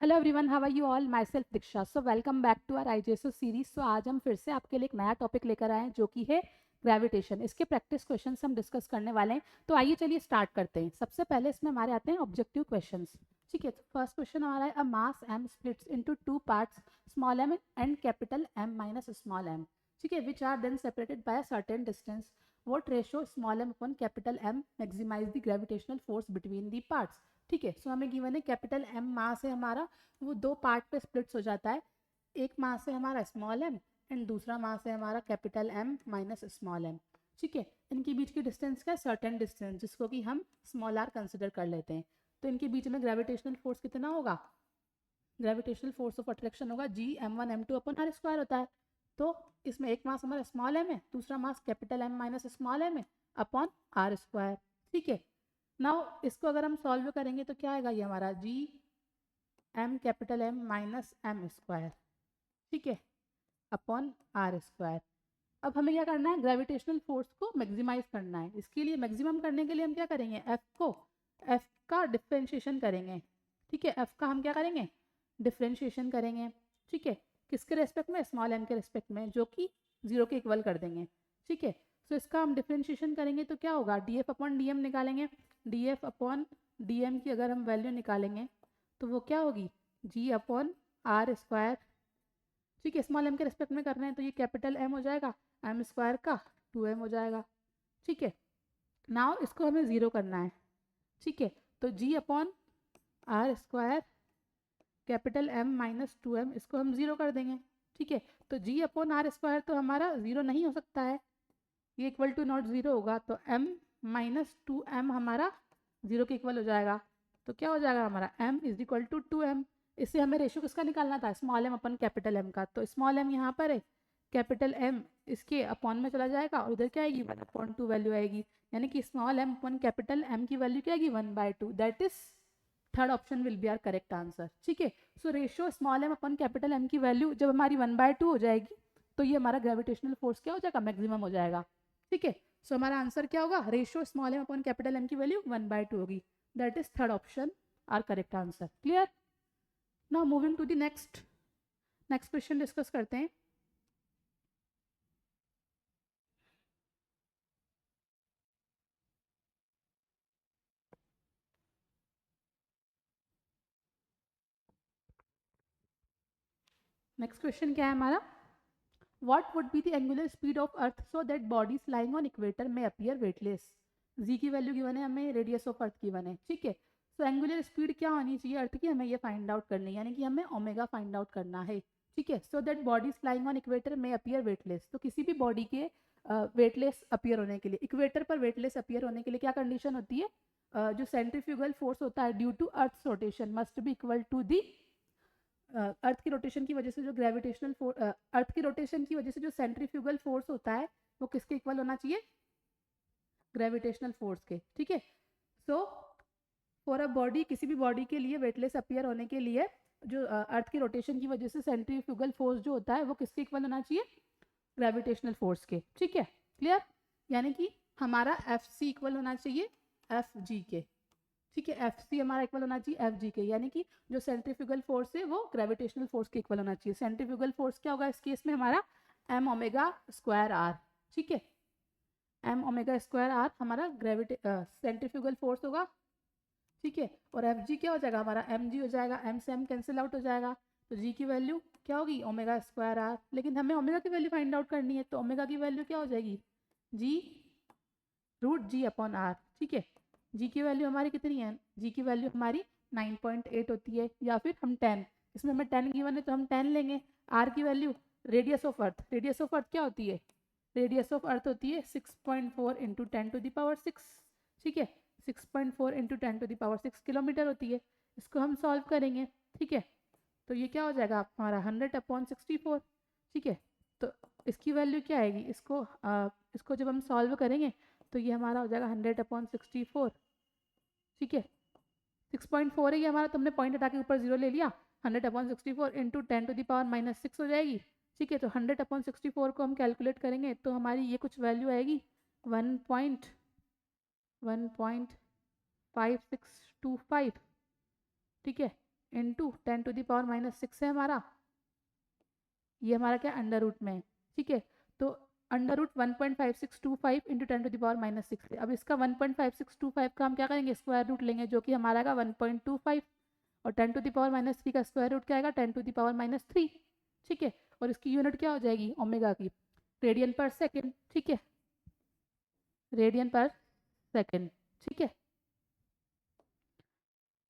Hello everyone, how are you all? My self Diksha. So welcome back to our IJSO series. So आज हम फिर से आपके लिए एक नया टॉपिक लेकर आए हैं जो कि है ग्रेविटेशन। इसके प्रैक्टिस क्वेश्चंस हम डिस्कस करने वाले हैं। तो आइए चलिए स्टार्ट करते हैं। सबसे पहले इसमें हमारे आते हैं ऑब्जेक्टिव क्वेश्चंस। ठीक है, तो फर्स्ट क्वेश्चन हमारा है अ मास m splits into two parts, small m and capital M minus small m. ठीक है, which are then separated by a certain distance. What ratio small m upon capital M maximize the gravitational force between the parts? ठीक है, सो हमें given है capital M मास है हमारा, वो दो पार्ट पे स्प्लिट्स हो जाता है। एक मास है हमारा स्मॉल एम एंड दूसरा मास है हमारा capital M minus small m. ठीक है, इनके बीच की डिस्टेंस का सर्टेन डिस्टेंस जिसको कि हम स्मॉल आर कंसिडर कर लेते हैं। तो इनके बीच में ग्रेविटेशनल फोर्स कितना होगा? ग्रेविटेशनल फोर्स ऑफ अट्रैक्शन होगा जी m1 m2 upon are square होता है। तो इसमें एक मास हमारा स्मॉल एम है, दूसरा mass capital M minus small m है अपॉन आर स्क्वायर। ठीक है, नाउ इसको अगर हम सॉल्व करेंगे तो क्या आएगा? ये हमारा G m capital M minus m square, ठीक है, अपॉन आर स्क्वायर। अब हमें क्या करना है? ग्रेविटेशनल फोर्स को मैक्सिमाइज करना है। इसके लिए मैक्सिमम करने के लिए हम क्या करेंगे? एफ का डिफ्रेंशिएशन करेंगे। ठीक है, एफ का हम क्या करेंगे? डिफ्रेंशिएशन करेंगे। ठीक है, किसके रेस्पेक्ट में? स्मॉल एम के रेस्पेक्ट में, जो कि जीरो के इक्वल कर देंगे। ठीक है, सो इसका हम डिफ्रेंशिएशन करेंगे तो क्या होगा? D F upon D M निकालेंगे। D F upon D M की अगर हम वैल्यू निकालेंगे तो वो क्या होगी? G upon are square. ठीक है, स्मॉल एम के रेस्पेक्ट में कर रहे हैं तो ये कैपिटल एम हो जाएगा, एम स्क्वायर का 2m हो जाएगा। ठीक है, नाउ इसको हमें ज़ीरो करना है। ठीक है, तो G upon are square capital M minus 2m इसको हम ज़ीरो कर देंगे। ठीक है, तो जी अपॉन आर स्क्वायर तो हमारा ज़ीरो नहीं हो सकता है, ये इक्वल टू नॉट ज़ीरो होगा, तो m माइनस 2m हमारा ज़ीरो के इक्वल हो जाएगा। तो क्या हो जाएगा हमारा? m is equal to 2m। इससे हमें रेशियो किसका निकालना था? Small m upon capital M का। तो स्मॉल एम यहाँ पर है, कैपिटल एम इसके अपॉन में चला जाएगा और इधर क्या आएगी? 1/2 वैल्यू आएगी। यानी कि small m upon capital M की वैल्यू क्या आएगी? 1/2। That is third option will be our correct answer. ठीक है, so ratio small m upon capital M की वैल्यू जब हमारी 1/2 हो जाएगी तो ये हमारा ग्रेविटेशनल फोर्स क्या हो जाएगा? मैक्सिमम हो जाएगा। ठीक है, सो हमारा आंसर क्या होगा? Ratio small m upon capital M की वैल्यू 1/2 होगी। That is third option our correct answer. Clear? Now moving to the next question discuss करते हैं। नेक्स्ट क्वेश्चन क्या है हमारा? What would be the angular speed of Earth so that bodies lying on equator may appear weightless? जी की value given है हमें, radius of earth given है। ठीक है, सो एंगुलर स्पीड क्या होनी चाहिए अर्थ की, हमें ये फाइंड आउट करनी है, यानी कि हमें ओमेगा फाइंड आउट करना है। ठीक है, so that bodies flying on equator में अपीयर वेटलेस। तो किसी भी बॉडी के वेटलेस अपीयर होने के लिए, इक्वेटर पर वेटलेस अपीयर होने के लिए क्या कंडीशन होती है? जो सेंट्रीफ्यूगल फोर्स होता है due to earth rotation must be equal to the earth की रोटेशन की वजह से जो ग्रेविटेशनल फोर्स, अर्थ की रोटेशन की वजह से जो सेंट्रीफ्यूगल फोर्स होता है वो किसके इक्वल होना चाहिए? ग्रेविटेशनल फोर्स के। ठीक है, सो फॉर अ बॉडी, किसी भी बॉडी के लिए वेटलेस अपीयर होने के लिए जो अर्थ की रोटेशन की वजह से सेंट्रीफ्यूगल फोर्स जो होता है वो किसके इक्वल होना चाहिए? ग्रेविटेशनल फोर्स के। ठीक है, क्लियर? यानी कि हमारा एफ सी इक्वल होना चाहिए एफ जी के। ठीक है, एफ सी हमारा इक्वल होना चाहिए एफ जी के, यानी कि जो सेंट्रीफ्यूगल फोर्स है वो ग्रेविटेशनल फोर्स के इक्वल होना चाहिए। सेंट्रीफ्यूगल फोर्स क्या होगा इस केस में? हमारा एम ओमेगा स्क्वायर आर। ठीक है, एम ओमेगा स्क्वायर आर हमारा सेंट्रीफ्यूगल फोर्स होगा। ठीक है, और एफ जी क्या हो जाएगा? हमारा एम जी हो जाएगा, एम से एम कैंसिल आउट हो जाएगा, तो जी की वैल्यू क्या होगी? Omega square r. लेकिन हमें ओमेगा की वैल्यू फाइंड आउट करनी है, तो ओमेगा की वैल्यू क्या हो जाएगी? जी रूट जी अपॉन आर। ठीक है, जी की वैल्यू हमारी कितनी है? जी की वैल्यू हमारी 9.8 होती है, या फिर हम 10, इसमें हमें 10 गिवन है तो हम 10 लेंगे। आर की value, radius of earth, radius of अर्थ क्या होती है? रेडियस ऑफ अर्थ होती है 6.4 इंटू 10⁶। ठीक है, 6.4 इंटू 10⁶ किलोमीटर होती है। इसको हम सॉल्व करेंगे। ठीक है, तो ये क्या हो जाएगा हमारा? 100/64। ठीक है, तो इसकी वैल्यू क्या आएगी? इसको जब हम सॉल्व करेंगे तो ये हमारा हो जाएगा 100/64। ठीक है, 6.4 है ये हमारा, तुमने पॉइंट हटा के ऊपर जीरो ले लिया। 100/64 इंटू 10⁻⁶ हो जाएगी। ठीक है, तो 100/64 को हम कैलकुलेट करेंगे तो हमारी ये कुछ वैल्यू आएगी 1.5625। ठीक है, इंटू 10⁻⁻6 है हमारा, ये हमारा क्या अंडर रूट में है, ठीक है। तो अंडर रूट 1.5625 इंटू 10⁻⁻6 है। अब इसका 1.5625 का हम क्या करेंगे, स्क्वायर रूट लेंगे, जो कि हमारा आएगा 1.25, और 10⁻⁻3 का स्क्वायर रूट क्या आएगा, 10⁻3, ठीक है। और इसकी यूनिट क्या हो जाएगी ओमेगा की, रेडियन पर सेकेंड, ठीक है, रेडियन पर सेकेंड, ठीक है।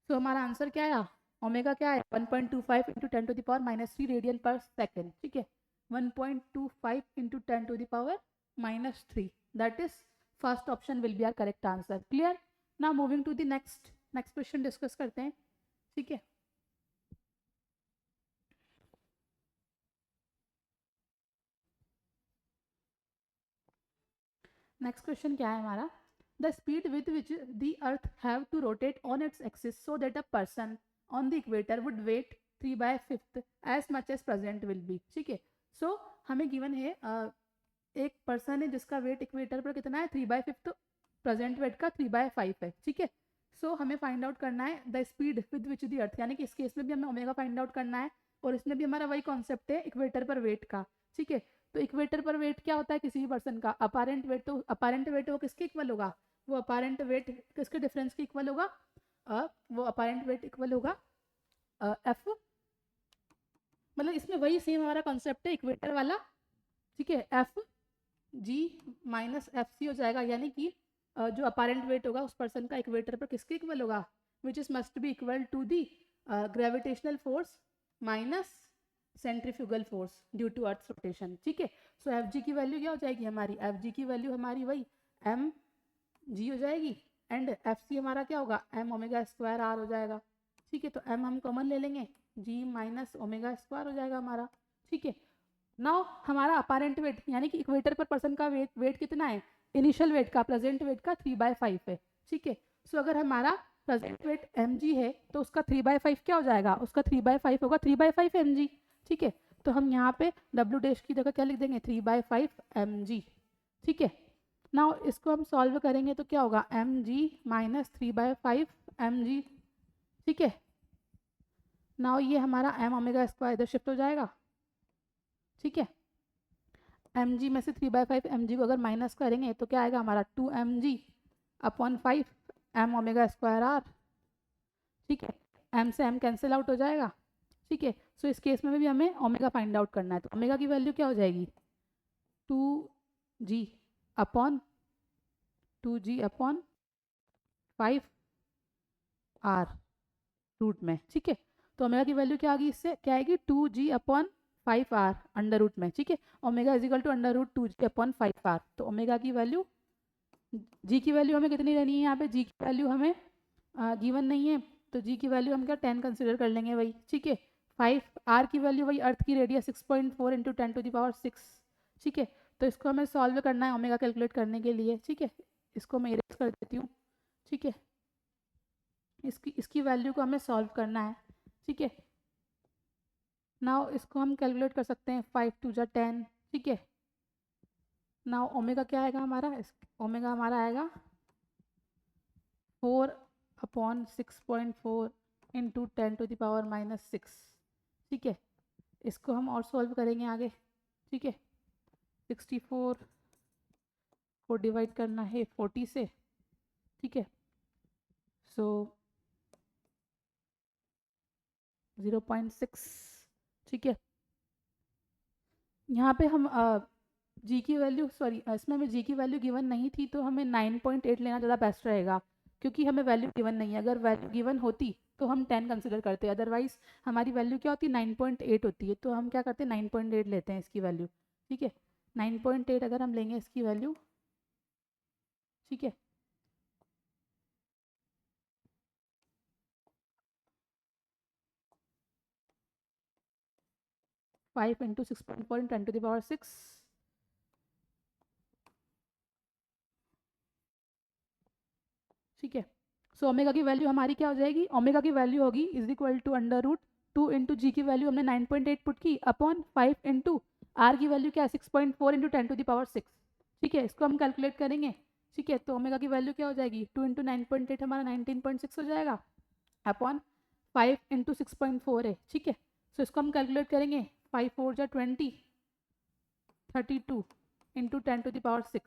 तो हमारा आंसर क्या आया, ओमेगा क्या है 1.25 इंटू 10⁻³ रेडियन पर सेकेंड, ठीक है। 1.25 into 10⁻³ that is first option will be our correct answer. Clear. Now moving to the next question discuss करते हैं, ठीक है। नेक्स्ट क्वेश्चन क्या है हमारा, the speed with which the earth have to rotate on its axis so that a person on the equator would weigh 3/5 as much as present will be, ठीक है। सो हमें गिवन है एक पर्सन है जिसका वेट इक्वेटर पर कितना है 3/5, प्रेजेंट वेट का 3/5 है, ठीक है। सो हमें फाइंड आउट करना है the speed with which the अर्थ, यानी कि इस केस में भी हमें ओमेगा फाइंड आउट करना है, और इसमें भी हमारा वही कॉन्सेप्ट है इक्वेटर पर वेट का, ठीक है। तो इक्वेटर पर वेट क्या होता है किसी भी पर्सन का, अपारेंट वेट, तो अपारेंट वेट वो किसके इक्वल होगा, वो अपारेंट वेट किसके डिफरेंस के इक्वल होगा, वो अपारेंट वेट इक्वल होगा एफ, मतलब इसमें वही सेम हमारा कॉन्सेप्ट है इक्वेटर वाला, ठीक है। F g minus f c हो जाएगा, यानी कि जो अपारेंट वेट होगा उस पर्सन का इक्वेटर पर किसके इक्वल होगा, which is must be equal to the gravitational force minus centrifugal force due to earth rotation, ठीक है। सो एफ जी की वैल्यू क्या हो जाएगी हमारी, एफ जी की वैल्यू हमारी वही एम जी हो जाएगी, एंड एफ सी हमारा क्या होगा एम ओमेगा स्क्वायर आर हो जाएगा, ठीक है। तो एम हम कॉमन ले लेंगे, जी माइनस ओमेगा स्क्वायर हो जाएगा हमारा, ठीक है। नाउ हमारा अपारेंट वेट यानी कि इक्वेटर पर पर्सन का वेट कितना है, इनिशियल वेट का प्रेजेंट वेट का 3/5 है, ठीक है। सो अगर हमारा प्रेजेंट वेट एम जी है तो उसका 3/5 क्या हो जाएगा, उसका 3/5 होगा 3/5 एम जी, ठीक है। तो हम यहाँ पे डब्ल्यू डैश की जगह क्या लिख देंगे 3/5 एम जी, ठीक है। नाउ इसको हम सॉल्व करेंगे तो क्या होगा M G minus 3/5 M G, ठीक है। नाउ ये हमारा एम ओमेगा स्क्वायर इधर शिफ्ट हो जाएगा, ठीक है। एम जी में से 3/5 एम जी को अगर माइनस करेंगे तो क्या आएगा हमारा 2mg/5 M omega square r, ठीक है। एम से एम कैंसिल आउट हो जाएगा, ठीक है। सो इस केस में भी हमें ओमेगा फाइंड आउट करना है, तो ओमेगा की वैल्यू क्या हो जाएगी 2g/5 आर रूट में, ठीक है। तो ओमेगा की वैल्यू क्या आएगी, इससे क्या आएगी 2g/5 आर अंडर रूट में, ठीक है। Omega is equal to under root 2g/5 R, तो ओमेगा की वैल्यू, जी की वैल्यू हमें कितनी लेनी है, यहाँ पे जी की वैल्यू हमें गिवन नहीं है, तो जी की वैल्यू हम क्या 10 कंसिडर कर लेंगे वही, ठीक है। 5 आर की वैल्यू वही अर्थ की रेडियस 6.4 इंटू 10⁻6, ठीक है। तो इसको हमें सॉल्व करना है ओमेगा कैलकुलेट करने के लिए, ठीक है। इसको मैं इरेज कर देती हूँ, ठीक है। इसकी वैल्यू को हमें सॉल्व करना है, ठीक है। नाउ इसको हम कैलकुलेट कर सकते हैं 5 2 जा 10, ठीक है। नाउ ओमेगा क्या आएगा हमारा, ओमेगा हमारा आएगा 4/6.4 इंटू 10⁻⁻6, ठीक है। इसको हम और सॉल्व करेंगे आगे, ठीक है। 64 को डिवाइड करना है 40 से, ठीक है। सो 0.6, ठीक है। यहाँ पे हम जी की वैल्यू, सॉरी इसमें हमें जी की वैल्यू गिवन नहीं थी, तो हमें 9.8 लेना ज़्यादा बेस्ट रहेगा, क्योंकि हमें वैल्यू गिवन नहीं है। अगर वैल्यू गिवन होती तो हम 10 कंसिडर करते, अदरवाइज हमारी वैल्यू क्या होती है 9.8 होती है, तो हम क्या करते हैं 9.8 लेते हैं इसकी वैल्यू, ठीक है। 9.8 अगर हम लेंगे इसकी वैल्यू, ठीक है। फाइव इंटू 6.4 10⁻6, ठीक है। सो ओमेगा की वैल्यू हमारी क्या हो जाएगी, ओमेगा की वैल्यू होगी is equal to under root 2 into G की वैल्यू हमने 9.8 पुट की अपॉन 5 इंटू आर की वैल्यू क्या है 6.4 इंटू 10⁻6, ठीक है। इसको हम कैलकुलेट करेंगे, ठीक है। तो ओमेगा की वैल्यू क्या हो जाएगी 2 इंटू 9.8 हमारा 19.6 हो जाएगा अपॉन 5 इंटू 6.4 है, ठीक है। सो इसको हम कैलकुलेट करेंगे, 5 4 जा 20, 32 इंटू 10⁶,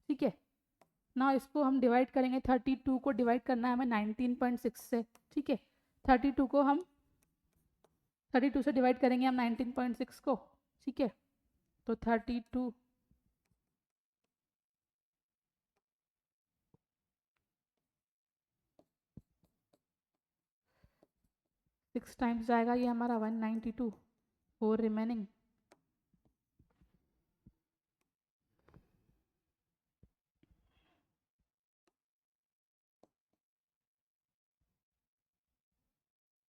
ठीक है ना। इसको हम डिवाइड करेंगे, 32 को डिवाइड करना है हमें 19.6 से, ठीक है। 32 को हम 32 से डिवाइड करेंगे हम 19.6 को, ठीक है। तो 32 6 टाइम्स जाएगा ये हमारा 192, 4 रिमेनिंग,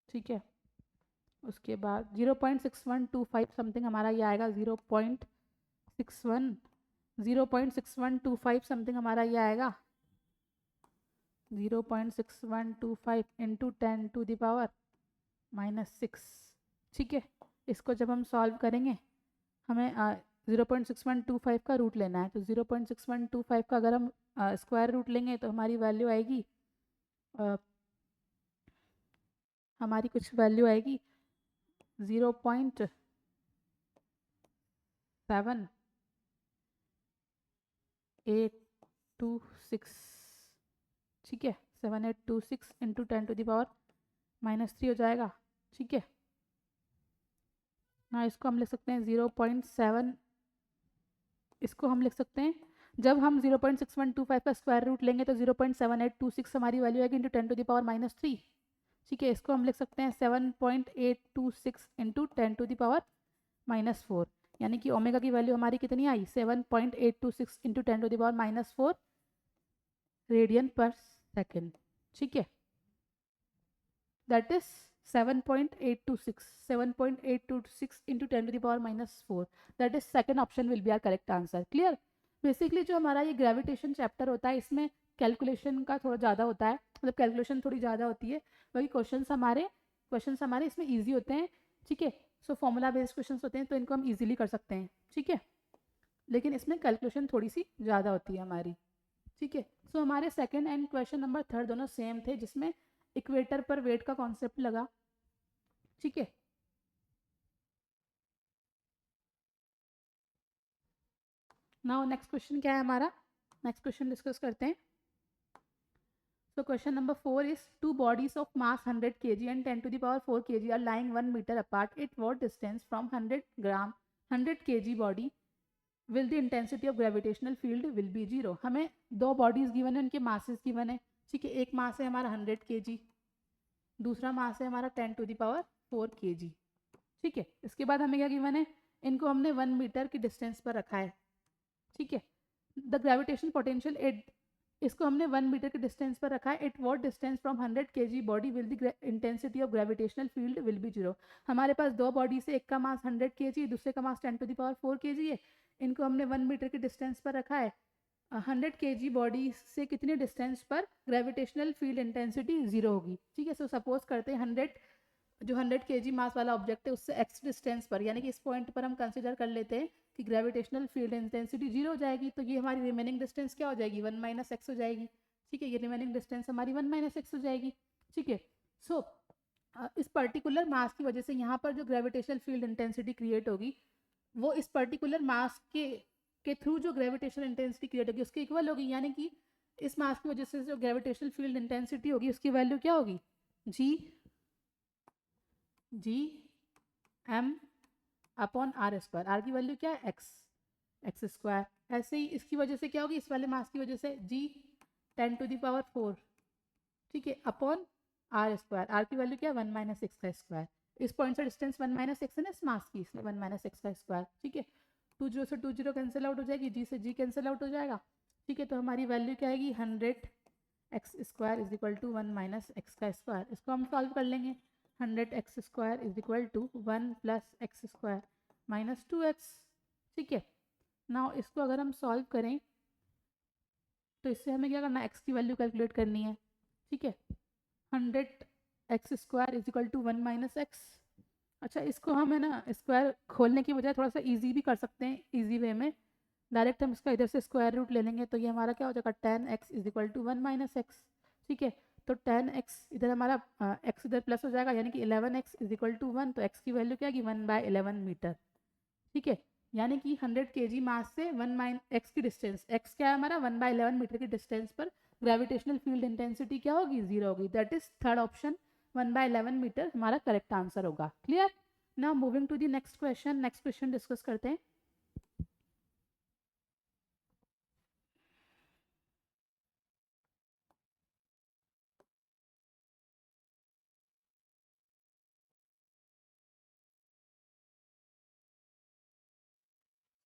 ठीक है। उसके बाद 0.6125 समथिंग हमारा ये आएगा, 0.6125 समथिंग हमारा ये आएगा, 0.6125 इंटू 10⁻⁻6, ठीक है। इसको जब हम सॉल्व करेंगे हमें 0.6125 का रूट लेना है, तो 0.6125 का अगर हम स्क्वायर रूट लेंगे तो हमारी वैल्यू आएगी, हमारी कुछ वैल्यू आएगी 0.7826, ठीक है। 7826 इंटू 10⁻³ हो जाएगा, ठीक है ना। इसको हम लिख सकते हैं 0.7, इसको हम लिख सकते हैं, जब हम 0.6125 का स्क्वायर रूट लेंगे तो 0.7826 हमारी वैल्यू आएगी इंटू 10⁻³ ठीक है। इसको हम लिख सकते हैं 7.826 इंटू 10⁻⁻4, यानी कि ओमेगा की वैल्यू हमारी कितनी आई, 7.826 इंटू 10⁻⁻4 रेडियन पर सेकेंड, ठीक है। That is 7.826 into 10⁻⁻4, that is second option will be our correct answer. Clear. Basically जो हमारा ये ग्रेविटेशन चैप्टर होता है इसमें कैलकुलेशन का थोड़ा ज़्यादा होता है, मतलब कैलकुलेशन थोड़ी ज़्यादा होती है, वही क्वेश्चंस हमारे इसमें इजी होते हैं, ठीक है। सो फॉर्मूला बेस्ड क्वेश्चंस होते हैं तो इनको हम इजीली कर सकते हैं, ठीक है। लेकिन इसमें कैलकुलेशन थोड़ी सी ज़्यादा होती है हमारी, ठीक है। सो हमारे second and question number third दोनों सेम थे, जिसमें इक्वेटर पर वेट का कॉन्सेप्ट लगा, ठीक है। नाउ नेक्स्ट क्वेश्चन क्या है हमारा, नेक्स्ट क्वेश्चन डिस्कस करते हैं। So question number 4 is, two bodies of mass 100 kg and 10⁴ kg are lying 1 meter apart. At what distance from 100 kg body will the intensity of gravitational field will be 0? हमें दो bodies given है, उनके masses given है, ठीक है। एक मास है हमारा 100 kg, दूसरा मास है हमारा 10⁴ kg, ठीक है। इसके बाद हमें क्या गिवन है, इनको हमने 1 मीटर की डिस्टेंस पर रखा है, ठीक है। द ग्रेविटेशनल पोटेंशियल एट, इसको हमने 1 मीटर के डिस्टेंस पर रखा है। At what distance from 100 kg body will the intensity of gravitational field will be 0? हमारे पास दो बॉडी से, एक का मास 100 kg, दूसरे का मास 10⁴ kg है। इनको हमने 1 मीटर के डिस्टेंस पर रखा है। 100 kg बॉडी से कितने डिस्टेंस पर ग्रेविटेशनल फील्ड इंटेंसिटी 0 होगी, ठीक है। सो सपोज करते हैं 100 kg मास वाला ऑब्जेक्ट है उससे x डिस्टेंस पर, यानी कि इस पॉइंट पर हम कंसिडर कर लेते हैं कि ग्रेविटेशनल फील्ड इंटेंसिटी 0 हो जाएगी, तो ये हमारी रिमेनिंग डिस्टेंस क्या हो जाएगी, 1 - x हो जाएगी, ठीक है। ये रिमेनिंग डिस्टेंस हमारी 1 - x हो जाएगी, ठीक है। सो इस पर्टिकुलर मास की वजह से यहाँ पर जो ग्रेविटेशनल फील्ड इंटेंसिटी क्रिएट होगी वो इस पर्टिकुलर मास के थ्रू जो ग्रेविटेशनल इंटेंसिटी क्रिएट होगी उसके इक्वल होगी, यानी कि इस मास की वजह से जो ग्रेविटेशनल फील्ड इंटेंसिटी होगी उसकी वैल्यू क्या होगी, G M upon are square. R की वैल्यू क्या है, एक्स स्क्वायर। ऐसे ही इसकी वजह से क्या होगी, इस वाले मास की वजह से जी 10⁴, ठीक है, अपॉन आर स्क्वायर। आर की वैल्यू क्या है, 1 - x का स्क्वायर। इस पॉइंट से डिस्टेंस 1 - x है ना इस मास की, इसलिए 1 - x का स्क्वायर, ठीक है। 2 0 से 2 0 कैंसिल आउट हो जाएगी, जी से जी कैंसिल आउट हो जाएगा, ठीक है। तो हमारी वैल्यू क्या आएगी, 100x² is equal to 1 - x का स्क्वायर। इसको हम सॉल्व कर लेंगे, 100x² is equal to 1 + x² - 2x, ठीक है। नाउ इसको अगर हम सॉल्व करें तो इससे हमें क्या करना है, x की वैल्यू कैलकुलेट करनी है, ठीक है। 100x² is equal to 1 - x। अच्छा, इसको हम है ना स्क्वायर खोलने की बजाय थोड़ा सा इजी भी कर सकते हैं, इजी वे में डायरेक्ट हम इसका इधर से स्क्वायर रूट ले लेंगे, तो ये हमारा क्या हो जाएगा, 10x is equal to 1 - x, ठीक है। तो 10x इधर हमारा x इधर प्लस हो जाएगा, यानी कि 11x इज इक्वल टू 1, तो x की वैल्यू क्या है 1/11 मीटर। ठीक है, यानी कि 100 kg मास से 1 x की डिस्टेंस, x क्या है हमारा 1/11 मीटर की डिस्टेंस पर ग्रेविटेशनल फील्ड इंटेंसिटी क्या होगी, 0 होगी। That is third option, 1/11 metre हमारा करेक्ट आंसर होगा। Clear. Now moving to the next question, next question discuss करते हैं।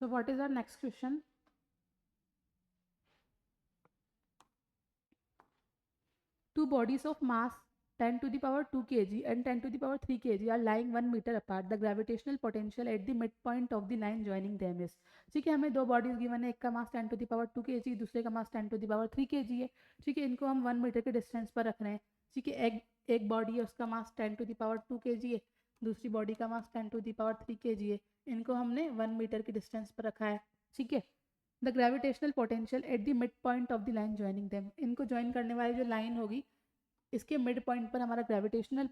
So what is our next question? Two bodies of mass 10 to the power 2 kg and 10 to the power 3 kg are lying 1 meter apart. The gravitational potential at the midpoint of the line joining them is। ठीक है, हमें दो bodies given है, एक का मास 10 to the power 2 kg, दूसरे का मास 10 to the power 3 kg है। ठीक है, इनको हम 1 मीटर के डिस्टेंस पर रख रहे हैं। ठीक है, एक बॉडी है उसका मास 10 टू द पावर 2 kg है, दूसरी बॉडी का मास 10 टू द पावर 3 kg है। इनको हमने 1 मीटर के डिस्टेंस पर रखा है। ठीक है, the gravitational potential at the mid point of the line joining them, इनको ज्वाइन करने वाली जो लाइन होगी इसके मिड पॉइंट पर हमारा ग्रेविटेशनल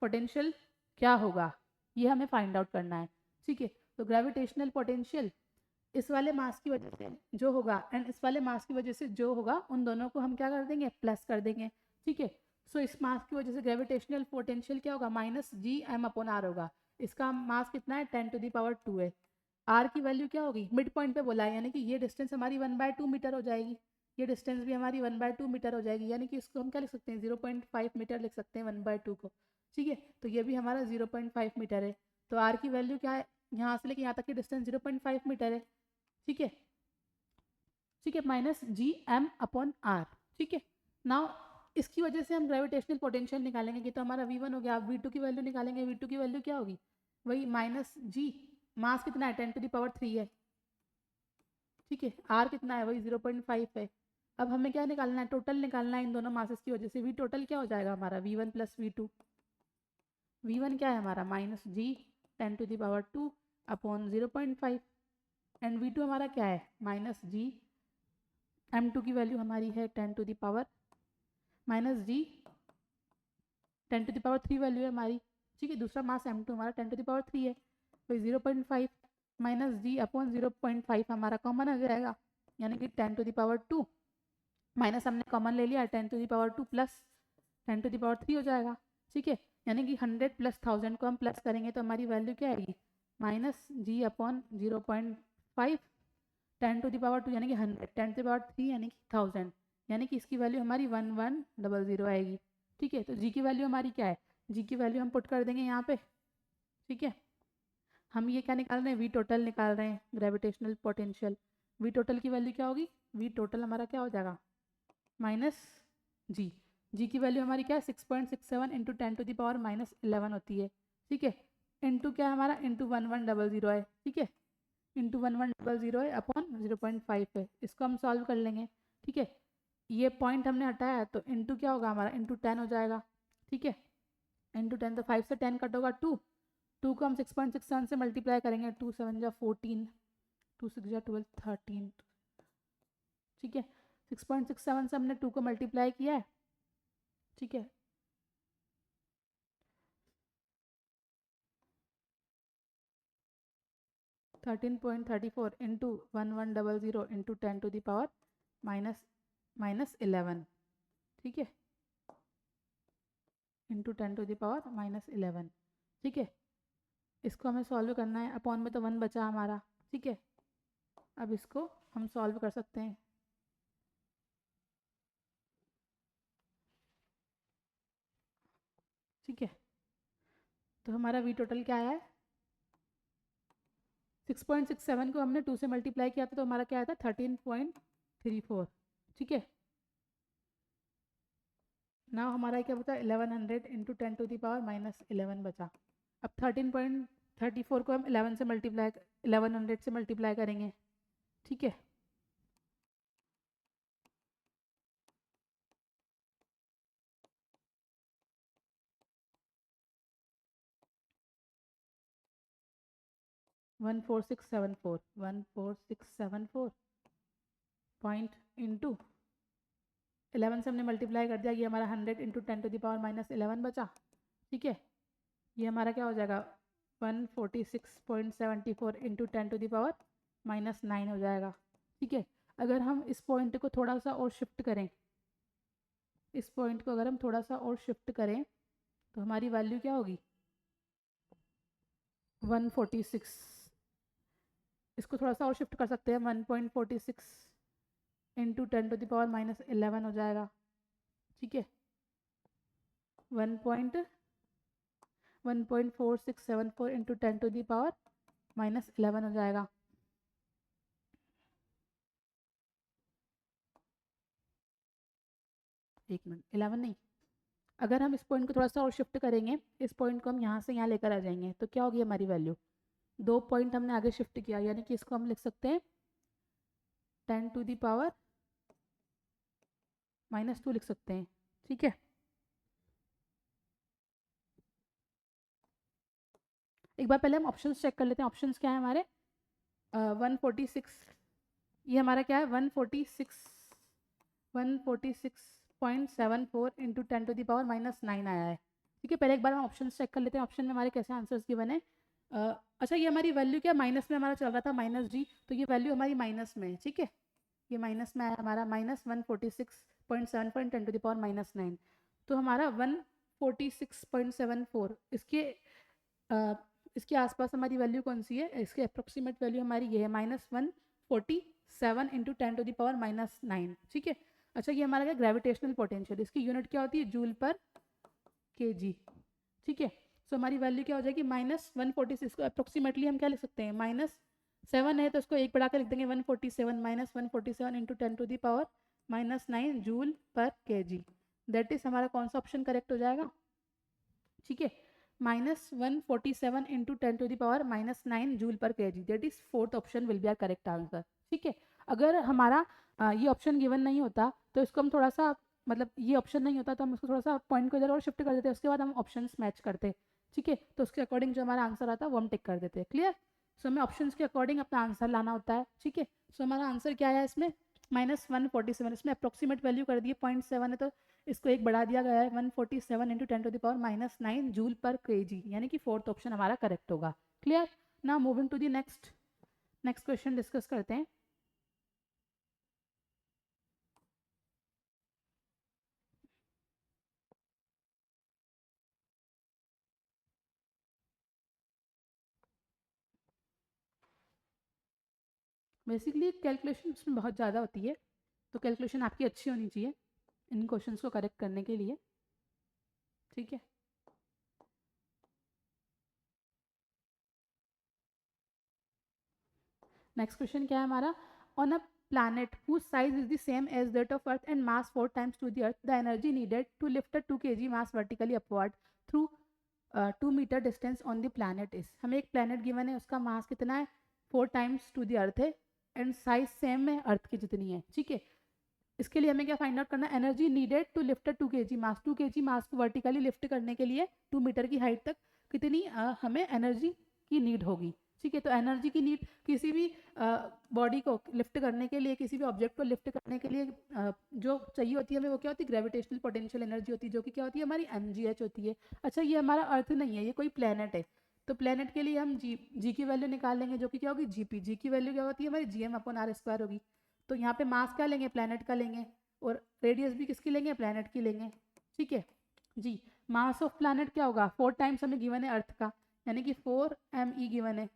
पोटेंशियल क्या होगा, ये हमें फाइंड आउट करना है। ठीक है, तो ग्रेविटेशनल पोटेंशियल इस वाले मास की वजह से जो होगा एंड इस वाले मास की वजह से जो होगा, उन दोनों को हम क्या कर देंगे, प्लस कर देंगे। ठीक है, सो इस मास की वजह से ग्रेविटेशनल पोटेंशियल क्या होगा, -gm/r होगा। इसका मास कितना है, 10 टू द पावर 2 है। आर की वैल्यू क्या होगी, मिड पॉइंट पे बोला है, यानी कि ये डिस्टेंस हमारी 1/2 मीटर हो जाएगी, ये डिस्टेंस भी हमारी 1/2 मीटर हो जाएगी, यानी कि इसको हम क्या लिख सकते हैं, 0.5 मीटर लिख सकते हैं 1/2 को। ठीक है, तो ये भी हमारा 0.5 मीटर है। तो आर की वैल्यू क्या है, यहाँ से लेके यहाँ तक की डिस्टेंस 0.5 मीटर है। ठीक है, ठीक है, -gm/r। ठीक है, नाउ इसकी वजह से हम ग्रेविटेशनल पोटेंशियल निकालेंगे, कि तो हमारा v1 हो गया। अब v2 की वैल्यू निकालेंगे, v2 की वैल्यू क्या होगी, वही -g, मास कितना है 10 टू द पावर 3 है। ठीक है, आर कितना है, वही 0.5 है। अब हमें क्या निकालना है, टोटल निकालना है इन दोनों मासेस की वजह से। वी टोटल क्या हो जाएगा हमारा, v1 प्लस v2। v1 क्या है हमारा -g 10 to the power 2 upon 0.5, and v2 हमारा क्या है -g, m2 की वैल्यू हमारी है 10 to the power -g 10 to the power 3 value है हमारी। ठीक है, दूसरा मास m2 हमारा 10 टू द पावर 3 है, तो 0.5 -g अपॉन 0.5 हमारा कॉमन आ जाएगा, यानी कि 10 टू द पावर 2 माइनस हमने कॉमन ले लिया, 10 to the power 2 plus 10 to the power 3 हो जाएगा। ठीक है, यानी कि 100 प्लस 1000 को हम प्लस करेंगे तो हमारी वैल्यू क्या आएगी, -g upon 0.5 10 to the power 2 यानी कि 100, 10 टू द पावर 3 यानी कि 1000, यानी कि इसकी वैल्यू हमारी 1100 आएगी। ठीक है, तो जी की वैल्यू हमारी क्या है, जी की वैल्यू हम पुट कर देंगे यहाँ पे। ठीक है, हम ये क्या निकाल रहे हैं, वी टोटल निकाल रहे हैं, ग्रेविटेशनल पोटेंशियल। वी टोटल की वैल्यू क्या होगी, वी टोटल हमारा क्या हो जाएगा माइनस जी, जी की वैल्यू हमारी क्या है 6.67 इंटू 10 टू द पावर -11 होती है। ठीक है, इंटू क्या है हमारा, इंटू 1100 है। ठीक है, इंटू 1100 है अपॉन 0.5 है, इसको हम सॉल्व कर लेंगे। ठीक है, ये पॉइंट हमने हटाया है तो इंटू क्या होगा हमारा, इंटू 10 हो जाएगा। ठीक है, इंटू 10 तो 5 से 10 कट होगा 2, 2 को हम 6.67 से मल्टीप्लाई करेंगे, 2 7 जा 14, 2 6 जा 12 13। ठीक है, 6.67 से हमने 2 को मल्टीप्लाई किया है। ठीक है, (13.34) into 1100 into 10 to the power -11। ठीक है, इंटू 10 टू द पावर -11। ठीक है, इसको हमें सॉल्व करना है, अपॉन में तो 1 बचा हमारा। ठीक है, अब इसको हम सॉल्व कर सकते हैं। ठीक है, तो हमारा वी टोटल क्या आया है, 6.67 को हमने 2 से मल्टीप्लाई किया था तो हमारा क्या आया था 13.34। ठीक है, ना हमारा क्या बता 1100 इंटू 10 टू द पावर -11 बचा। अब 13.34 को हम 11 से मल्टीप्लाई 1100 से मल्टीप्लाई करेंगे। ठीक है, one four six seven four point into 11 से हमने मल्टीप्लाई कर दिया, ये हमारा 100 इंटू 10⁻11 बचा। ठीक है, ये हमारा क्या हो जाएगा 146.74 इंटू 10⁻⁻9 हो जाएगा। ठीक है, अगर हम इस पॉइंट को थोड़ा सा और शिफ्ट करें, इस पॉइंट को अगर हम थोड़ा सा और शिफ्ट करें तो हमारी वैल्यू क्या होगी 146। इसको थोड़ा सा और शिफ्ट कर सकते हैं, 1.46 इंटू 10⁻11 हो जाएगा। ठीक है, 1.4674 इंटू 10⁻11 हो जाएगा। एक मिनट, 11 नहीं, अगर हम इस पॉइंट को थोड़ा सा और शिफ्ट करेंगे, इस पॉइंट को हम यहाँ से यहाँ लेकर आ जाएंगे तो क्या होगी हमारी वैल्यू, 2 पॉइंट हमने आगे शिफ्ट किया, यानी कि इसको हम लिख सकते हैं 10⁻⁻2 लिख सकते हैं। ठीक है, एक बार पहले हम ऑप्शंस चेक कर लेते हैं। ऑप्शंस क्या है हमारे 146, ये हमारा क्या है 146.74 इंटू 10⁻⁻9 आया है। ठीक है, पहले एक बार हम ऑप्शंस चेक कर लेते हैं, ऑप्शन में हमारे कैसे आंसर्स गिवन है। अच्छा, ये हमारी वैल्यू क्या माइनस में हमारा चल रहा था, -g, तो ये वैल्यू हमारी माइनस में है। ठीक है, ये माइनस में आया हमारा -146.74 10⁻⁻9, तो हमारा 146.74 इसके आसपास हमारी वैल्यू कौन सी है, इसके अप्रोक्सीमेट वैल्यू हमारी ये है -147 इंटू 10⁻⁻9। ठीक है, अच्छा ये हमारा क्या ग्रेविटेशनल पोटेंशियल, इसकी यूनिट क्या होती है जूल पर kg। ठीक है, सो हमारी वैल्यू क्या हो जाएगी -146 को अप्रोक्सीमेटली हम क्या लिख सकते हैं, -7 है तो इसको एक बढ़ा कर लिख देंगे 147 -147 into 10⁻⁻9 joule per kg। That is हमारा कौन सा ऑप्शन करेक्ट हो जाएगा। ठीक है, -147 into 10⁻⁻9 joule per kg, that is fourth option will be our correct answer. ठीक है, अगर हमारा ये ऑप्शन गिवन नहीं होता तो इसको हम थोड़ा सा, मतलब ये ऑप्शन नहीं होता तो हम उसको थोड़ा सा पॉइंट को इधर और शिफ्ट कर देते, उसके बाद हम ऑप्शंस मैच करते। ठीक है, तो उसके अकॉर्डिंग जो हमारा आंसर आता है वो हम टिक कर देते। क्लियर, सो हमें ऑप्शंस के अकॉर्डिंग अपना आंसर लाना होता है। ठीक है, सो हमारा आंसर क्या है इसमें -147, इसमें अप्रोक्सीमेट वैल्यू कर दिए 0.7 है तो इसको एक बढ़ा दिया गया है 147 इंटू 10⁻⁻9 जूल पर kg, यानी कि फोर्थ ऑप्शन हमारा करेक्ट होगा। Clear, now moving to the next question discuss करते हैं। बेसिकली कैलकुलेशन इसमें बहुत ज़्यादा होती है, तो कैलकुलेशन आपकी अच्छी होनी चाहिए इन क्वेश्चंस को करेक्ट करने के लिए। ठीक है, नेक्स्ट क्वेश्चन क्या है हमारा, on a planet whose size is the same as that of Earth and mass 4 times to the Earth, the energy needed to lift a 2 kg mass vertically upward through 2 meter distance on the planet is। हमें एक planet given है, उसका मास कितना है 4 times to the Earth है and size same है अर्थ की जितनी है। ठीक है, इसके लिए हमें क्या फाइंड आउट करना है, energy needed to lift 2 kg mass, 2 kg mass को वर्टिकली लिफ्ट करने के लिए 2 मीटर की हाइट तक कितनी हमें एनर्जी की नीड होगी। ठीक है, तो एनर्जी की नीड किसी भी बॉडी को लिफ्ट करने के लिए, किसी भी ऑब्जेक्ट को लिफ्ट करने के लिए जो चाहिए होती है हमें, वो क्या होती है ग्रेविटेशनल पोटेंशियल एनर्जी होती है, जो कि क्या होती है हमारी mgh होती है। अच्छा, ये हमारा अर्थ नहीं है, ये कोई प्लेनेट है, तो प्लेनेट के लिए हम जी की वैल्यू निकाल लेंगे, जो कि क्या होगी जी की वैल्यू क्या होती है हमारी gm/r² होगी। तो यहाँ पे मास क्या लेंगे प्लेनेट का लेंगे, और रेडियस भी किसकी लेंगे प्लेनेट की लेंगे। ठीक है जी, मास ऑफ प्लेनेट क्या होगा 4 टाइम्स हमें गिवन है अर्थ का, यानी कि 4 me गिवन है।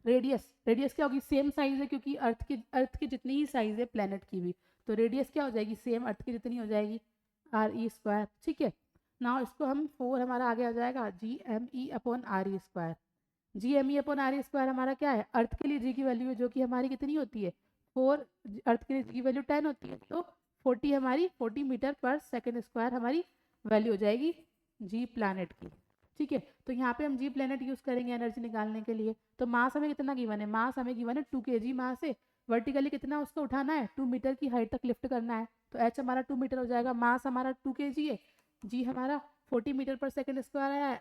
रेडियस क्या होगी सेम साइज है, क्योंकि अर्थ की जितनी ही साइज है प्लेनेट की भी, तो रेडियस क्या हो जाएगी सेम अर्थ की जितनी हो जाएगी re²। ठीक है, नाउ इसको हम 4 हमारा आगे आ जाएगा gme/re²। gme/re² हमारा क्या है अर्थ के लिए जी की वैल्यू है, जो कि हमारी कितनी होती है 4, अर्थ के लिए जी की वैल्यू 10 होती है, तो 40 हमारी 40 मीटर पर सेकेंड स्क्वायर हमारी वैल्यू हो जाएगी जी प्लैनेट की। ठीक है, तो यहाँ पे हम जी प्लैनेट यूज़ करेंगे एनर्जी निकालने के लिए। तो मास हमें कितना गिवन है, मास हमें गिवन है 2 kg मास है, वर्टिकली कितना उसको उठाना है 2 मीटर की हाइट तक लिफ्ट करना है, तो एच हमारा 2 मीटर हो जाएगा, मास हमारा 2 kg है, जी हमारा 40 मीटर पर सेकेंड स्क्वायर आया है,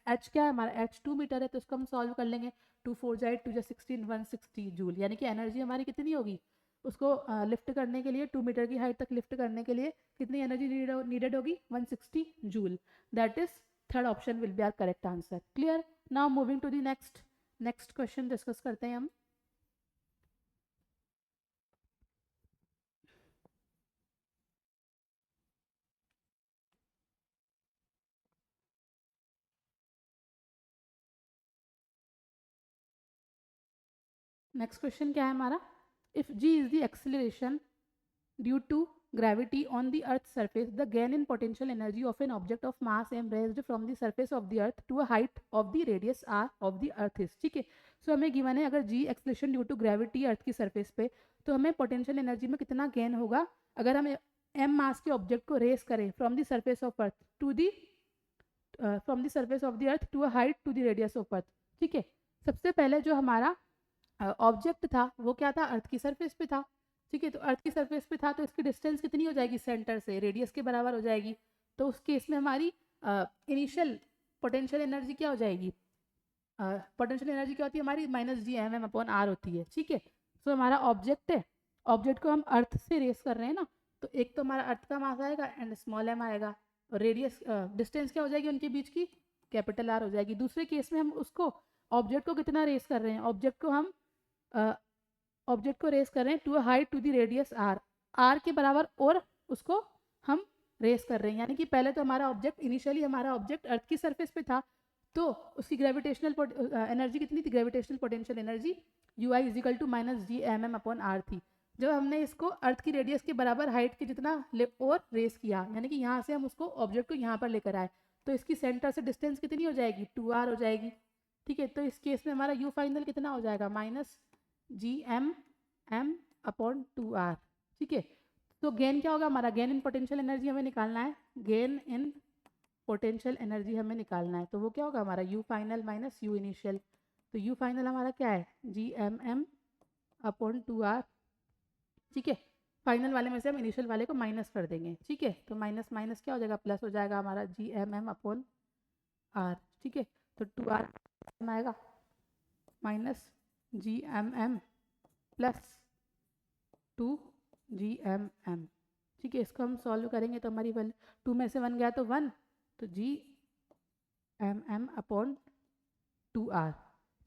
एच क्या है हमारा एच 2 मीटर है, तो इसको हम सॉल्व कर लेंगे 2 4 जाए 2 जा 16 160 जूल, यानी कि एनर्जी हमारी कितनी होगी उसको लिफ्ट करने के लिए 2 मीटर की हाइट तक लिफ्ट करने के लिए कितनी एनर्जी नीडेड होगी 160 joule. That is third option will be our correct answer. Clear. Now moving to the next question discuss करते हैं हम। नेक्स्ट क्वेश्चन क्या है हमारा, if G is the acceleration due to gravity on the earth's surface, the gain in potential energy of an object of mass m raised from the surface of the earth to a height of the radius r of the earth is। ठीक है, सो हमें given है अगर g acceleration due to gravity earth की surface पे, तो हमें potential energy में कितना गेन होगा अगर हम m मास के ऑब्जेक्ट को रेस करें from the surface of earth to the from the surface of the earth to a height to the radius of earth. ठीक है, सबसे पहले जो हमारा ऑब्जेक्ट था वो क्या था, अर्थ की सरफेस पे था। ठीक है, तो अर्थ की सरफेस पे था तो इसकी डिस्टेंस कितनी हो जाएगी सेंटर से, रेडियस के बराबर हो जाएगी। तो उस केस में हमारी इनिशियल पोटेंशियल एनर्जी क्या हो जाएगी, पोटेंशियल एनर्जी क्या होती है हमारी -gmm/r होती है। ठीक है, तो हमारा ऑब्जेक्ट है, ऑब्जेक्ट को हम अर्थ से रेस कर रहे हैं ना, तो एक तो हमारा अर्थ का मास आएगा एंड स्मॉल m आएगा, और रेडियस डिस्टेंस क्या हो जाएगी उनके बीच की, कैपिटल R हो जाएगी। दूसरे केस में हम उसको ऑब्जेक्ट को कितना रेस कर रहे हैं, ऑब्जेक्ट को हम ऑब्जेक्ट को रेस कर रहे हैं to a height to the radius r के बराबर, और उसको हम रेस कर रहे हैं। यानी कि पहले तो हमारा ऑब्जेक्ट इनिशियली हमारा ऑब्जेक्ट अर्थ की सरफेस पे था, तो उसकी ग्रेविटेशनल एनर्जी कितनी थी, gravitational potential energy ui is equal to -gmm/r थी। जब हमने इसको अर्थ की रेडियस के बराबर हाइट के जितना और रेस किया, यानी कि यहाँ से हम उसको ऑब्जेक्ट को यहाँ पर लेकर आए, तो इसकी सेंटर से डिस्टेंस कितनी हो जाएगी 2r हो जाएगी। ठीक है, तो इस केस में हमारा u फाइनल कितना हो जाएगा -gmm/2r। ठीक है, तो गेन क्या होगा हमारा, गेन इन पोटेंशियल एनर्जी हमें निकालना है, गेन इन पोटेंशियल एनर्जी हमें निकालना है, तो वो क्या होगा हमारा u final minus u initial. तो u फाइनल हमारा क्या है gmm/2r। ठीक है, फाइनल वाले में से हम इनिशियल वाले को माइनस कर देंगे। ठीक है, तो माइनस माइनस क्या हो जाएगा, प्लस हो जाएगा हमारा gmm/r। ठीक है, तो 2r आएगा -gmm प्लस 2gmm। ठीक है, इसको हम सॉल्व करेंगे तो हमारी वैल्यू 2 में से 1 गया तो 1, तो gmm/2r।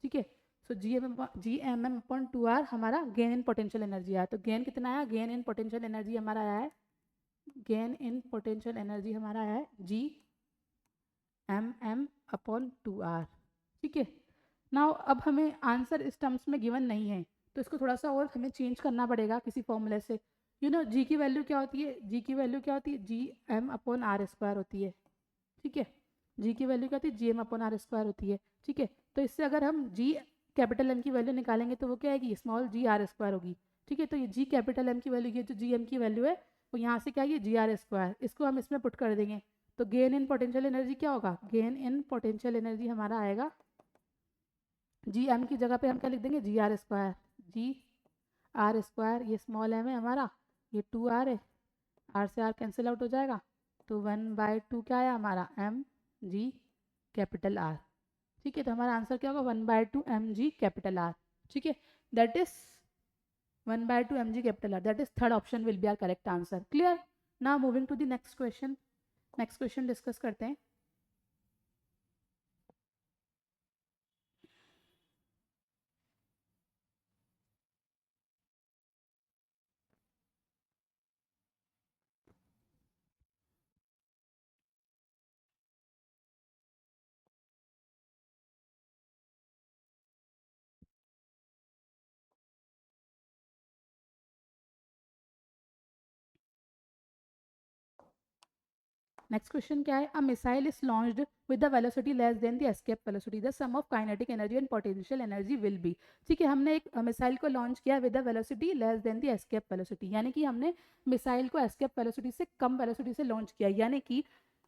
ठीक है, सो gmm/2r हमारा गेन इन पोटेंशियल एनर्जी आया। तो गेन कितना आया, गेन इन पोटेंशियल एनर्जी हमारा आया है, गेन इन पोटेंशियल एनर्जी हमारा आया है gmm/2r। ठीक है, नाउ अब हमें आंसर इस टर्म्स में गिवन नहीं है, तो इसको थोड़ा सा और हमें चेंज करना पड़ेगा किसी फॉर्मूले से। जी की वैल्यू क्या होती है, जी की वैल्यू क्या होती है, gm/r² होती है। ठीक है, जी की वैल्यू क्या होती है, gm/r² होती है। ठीक है, तो इससे अगर हम जी कैपिटल एम की वैल्यू निकालेंगे तो वो क्या आएगी, स्मॉल gr² होगी। ठीक है, तो ये जी कैपिटल एम की वैल्यू, ये जो जी एम की वैल्यू है वो यहाँ से क्या है, gr², इसको हम इसमें पुट कर देंगे, तो गेन इन पोटेंशियल एनर्जी क्या होगा, गेन इन पोटेंशियल एनर्जी हमारा आएगा, जी एम की जगह पे हम क्या लिख देंगे, gr², gr², ये स्मॉल एम है हमारा, ये 2r है, r से r कैंसिल आउट हो जाएगा, तो 1/2 क्या आया हमारा mg कैपिटल R। ठीक है, तो हमारा आंसर क्या होगा 1/2 mg कैपिटल R। ठीक है, that is 1/2 mg capital R, that is third option will be our correct answer. Clear. Now moving to the next question discuss करते हैं। नेक्स्ट क्वेश्चन क्या है, a missile is launched with the velocity less than the escape velocity, the sum of kinetic energy and potential energy will be. ठीक है, हमने एक missile को launch किया with the velocity less than the escape velocity, यानी कि हमने missile को एस्केप वेलोसिटी से कम वेलोसिटी से लॉन्च किया, यानी कि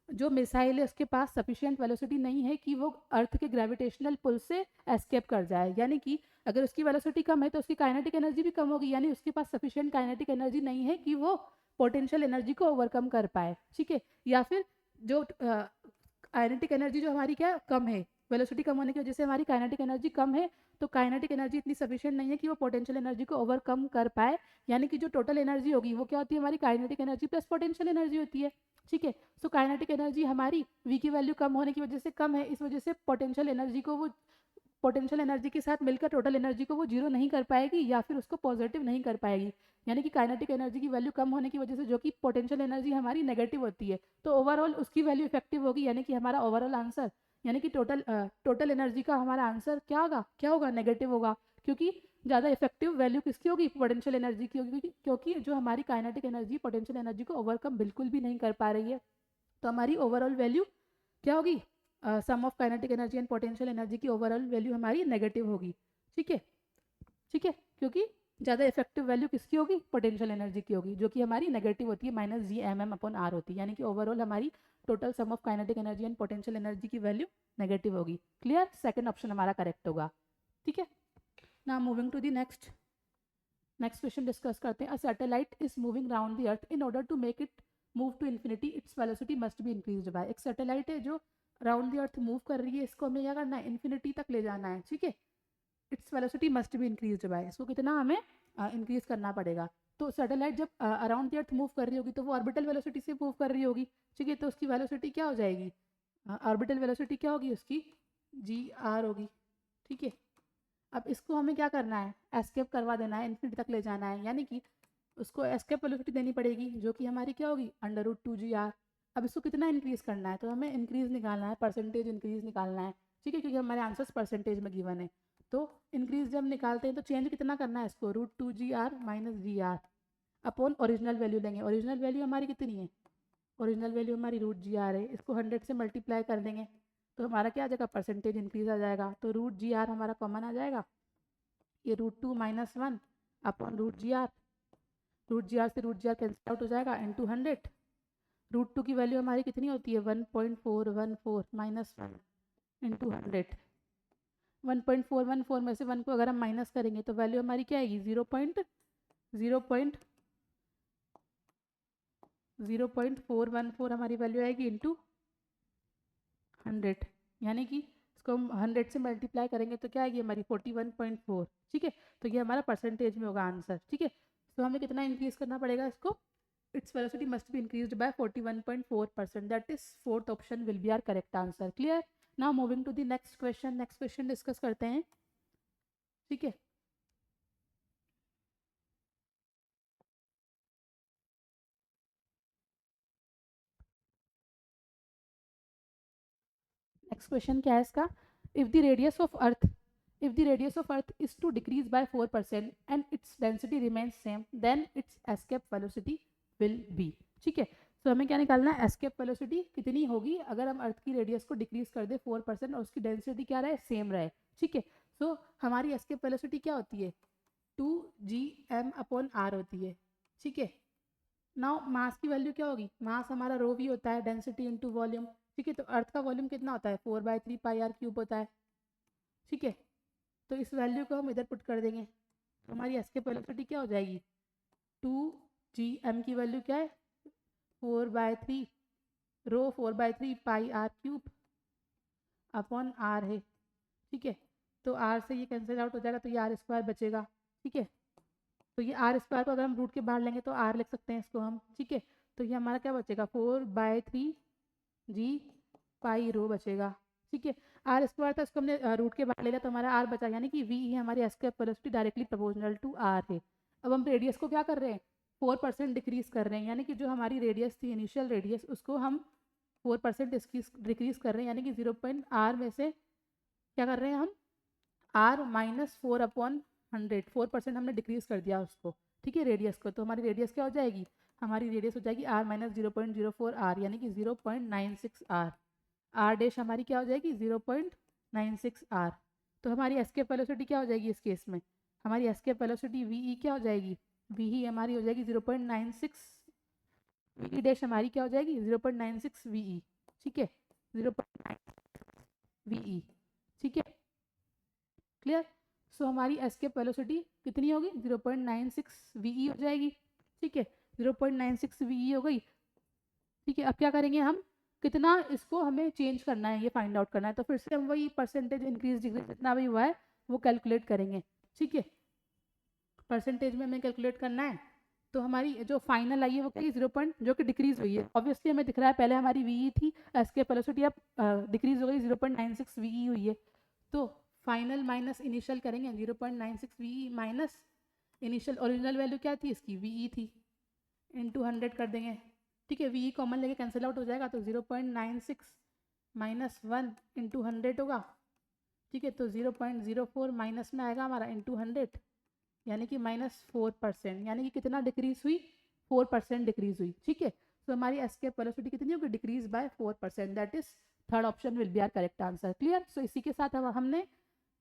जो मिसाइल है उसके पास सफिशिएंट वेलोसिटी नहीं है कि वो अर्थ के ग्रेविटेशनल पुल से एस्केप कर जाए, यानी कि अगर उसकी वेलोसिटी कम है तो उसकी काइनेटिक एनर्जी भी कम होगी, यानी उसके पास सफिशिएंट काइनेटिक एनर्जी नहीं है कि वो पोटेंशियल एनर्जी को ओवरकम कर पाए। ठीक है, या फिर जो काइनेटिक एनर्जी जो हमारी क्या कम है, वेलोसिटी कम होने की वजह से हमारी काइनेटिक एनर्जी कम है, तो काइनेटिक एनर्जी इतनी सफिशिएंट नहीं है कि वो पोटेंशियल एनर्जी को ओवरकम कर पाए, यानी कि जो टोटल एनर्जी होगी वो क्या होती है, हमारी kinetic energy plus potential energy होती है। ठीक है, सो काइनेटिक एनर्जी हमारी वी की वैल्यू कम होने की वजह से कम है, इस वजह से पोटेंशियल एनर्जी को वो पोटेंशियल एनर्जी के साथ मिलकर टोटल एनर्जी को वो जीरो नहीं कर पाएगी या फिर उसको पॉजिटिव नहीं कर पाएगी, यानी कि काइनेटिक एनर्जी की वैल्यू कम होने की वजह से जो कि पोटेंशियल एनर्जी हमारी नेगेटिव होती है, तो ओवरऑल उसकी वैल्यू इफेक्टिव होगी, यानी कि हमारा ओवरऑल आंसर, यानी कि टोटल एनर्जी का हमारा आंसर क्या होगा नेगेटिव होगा, क्योंकि ज़्यादा इफेक्टिव वैल्यू किसकी होगी, पोटेंशियल एनर्जी की होगी, क्योंकि जो हमारी काइनेटिक एनर्जी पोटेंशियल एनर्जी को ओवरकम बिल्कुल भी नहीं कर पा रही है, तो हमारी ओवरऑल वैल्यू क्या होगी, sum of kinetic energy and potential energy की ओवरऑल वैल्यू हमारी नेगेटिव होगी। ठीक है, ठीक है, क्योंकि ज़्यादा इफेक्टिव वैल्यू किसकी होगी, पोटेंशियल एनर्जी की होगी, जो कि हमारी नेगेटिव होती है, minus G M M upon R होती है, यानी कि ओवरऑल हमारी total sum of kinetic energy and potential energy की वैल्यू नेगेटिव होगी। क्लियर, सेकंड ऑप्शन हमारा करेक्ट होगा। ठीक है, now moving to the next question discuss करते हैं। A satellite is moving round the earth, in order to make it move to infinity its velocity must be increased by. एक satellite है जो round the earth move कर रही है, इसको हमें क्या करना है, इन्फिनिटी तक ले जाना है। ठीक है, it's velocity must be increased bye, इसको कितना हमें इंक्रीज करना पड़ेगा। तो सैटेलाइट जब अराउंड द अर्थ मूव कर रही होगी तो वो ऑर्बिटल वेलोसिटी से मूव कर रही होगी। ठीक है, तो उसकी वेलोसिटी क्या हो जाएगी, ऑर्बिटल वेलोसिटी क्या होगी उसकी, जी आर होगी। ठीक है, अब इसको हमें क्या करना है, एस्केप करवा देना है, इन्फिनिटी तक ले जाना है, यानी कि उसको एस्केप वेलोसिटी देनी पड़ेगी, जो कि हमारी क्या होगी, √2 g r। अब इसको कितना इंक्रीज करना है, तो हमें इंक्रीज निकालना है, परसेंटेज इंक्रीज निकालना है। ठीक है, क्योंकि हमारे आंसर्स परसेंटेज में गिवन है, तो इंक्रीज जब निकालते हैं तो चेंज कितना करना है इसको, √2 g r minus g r upon original value लेंगे। ओरिजिनल वैल्यू हमारी कितनी है, ओरिजिनल वैल्यू हमारी √g r है, इसको 100 से मल्टीप्लाई कर देंगे तो हमारा क्या आ जाएगा, परसेंटेज इंक्रीज आ जाएगा। तो √g r हमारा कॉमन आ जाएगा, ये √2 - 1 upon √g r, √g r से √g r कैंसिल आउट हो जाएगा इनटू 100। √2 की वैल्यू हमारी कितनी होती है, 1.414 माइनस 1 इंटू 100। 1.414 में से 1 को अगर हम माइनस करेंगे तो वैल्यू हमारी क्या आएगी, 0.0414 हमारी वैल्यू आएगी इंटू 100, यानी कि इसको हम 100 से मल्टीप्लाई करेंगे तो क्या आएगी हमारी 41.4। ठीक है, तो ये हमारा परसेंटेज में होगा आंसर। ठीक है, तो हमें कितना इंक्रीज करना पड़ेगा इसको, its velocity must be increased by 41.4%, that is fourth option will be our correct answer। clear, now moving to the next question discuss करते हैं। ठीक है, नेक्स्ट क्वेश्चन क्या है इसका, if the radius of earth is to decrease by 4% and its density remains same, then its escape velocity will be। ठीक है, तो हमें क्या निकालना है, एस्केप वेलोसिटी कितनी होगी अगर हम अर्थ की रेडियस को डिक्रीज कर दे 4% और उसकी डेंसिटी क्या रहे, सेम रहे। ठीक है, तो हमारी एस्केप वेलोसिटी क्या होती है, 2gm/r होती है। ठीक है, नाउ मास की वैल्यू क्या होगी, मास हमारा रो भी होता है, डेंसिटी इंटू वॉल्यूम। ठीक है, तो अर्थ का वॉल्यूम कितना होता है, 4/3πr³ होता है। ठीक है, तो इस वैल्यू को हम इधर पुट कर देंगे तो हमारी एस्केप वेलोसिटी क्या हो जाएगी, 2gm की वैल्यू क्या है, 4/3 रो 4/3πr³ अपॉन r है। ठीक है, तो r से ये कैंसिल आउट हो जाएगा तो ये r² बचेगा। ठीक है, तो ये r² को अगर हम रूट के बाहर लेंगे तो r लिख सकते हैं इसको हम। ठीक है, तो ये हमारा क्या बचेगा, 4/3g π बचेगा। ठीक है, r² था इसको हमने रूट के बाहर ले लिया तो हमारा r बचा, यानी कि v ही हमारी escape velocity directly proportional to r है। अब हम रेडियस को क्या कर रहे हैं, 4% डिक्रीज कर रहे हैं, यानी कि जो हमारी रेडियस थी इनिशियल रेडियस उसको हम 4% डिक्रीज कर रहे हैं, यानी कि 0.r में से क्या कर रहे हैं हम, r -4 अपॉन 100, 4% हमने डिक्रीज कर दिया उसको। ठीक है, रेडियस को, तो हमारी रेडियस क्या हो जाएगी, हमारी रेडियस हो जाएगी r - 0.04r, यानी कि 0.96r। r डैश हमारी क्या हो जाएगी, 0.96r। तो हमारी एस्केप वेलोसिटी क्या हो जाएगी इस केस में, हमारी एस्केप वेलोसिटी वी क्या हो जाएगी, वी हमारी हो जाएगी 0.96, वी डैश हमारी क्या हो जाएगी 0.96 वी। ठीक है, 0.96 वी। ठीक है, क्लियर, सो हमारी एस्केप वेलोसिटी कितनी होगी, 0.96 वी हो जाएगी। ठीक है, 0.96 वी हो गई। ठीक है, अब क्या करेंगे हम, कितना इसको हमें चेंज करना है, ये फाइंड आउट करना है। तो फिर से हम वही परसेंटेज इंक्रीज डिक्रीज जितना भी हुआ है वो कैलकुलेट करेंगे, ठीक है। परसेंटेज में हमें कैलकुलेट करना है। तो हमारी जो फाइनल आई है वो क्या, 0 जो कि डिक्रीज हुई है। ऑब्वियसली हमें दिख रहा है पहले हमारी वीई थी, एस्केप वेलोसिटी अब डिक्रीज हो गई, 0.96 वीई हुई है। तो फाइनल माइनस इनिशियल करेंगे, 0.96 VE minus initial, original value क्या थी इसकी, वीई थी, इंटू 100 कर देंगे, ठीक है। वीई कॉमन लेके कैंसिल आउट हो जाएगा, तो 0.96 माइनस 1 इंटू 100 होगा, ठीक है। तो 0.04 माइनस में आएगा हमारा इंटू 100, यानी कि -4%, यानी कि कितना डिक्रीज हुई, 4% डिक्रीज हुई, ठीक है। तो हमारी एस्केप वेलोसिटी कितनी होगी, decrease by 4%, that is third option will be our correct answer. Clear. So इसी के साथ अब हमने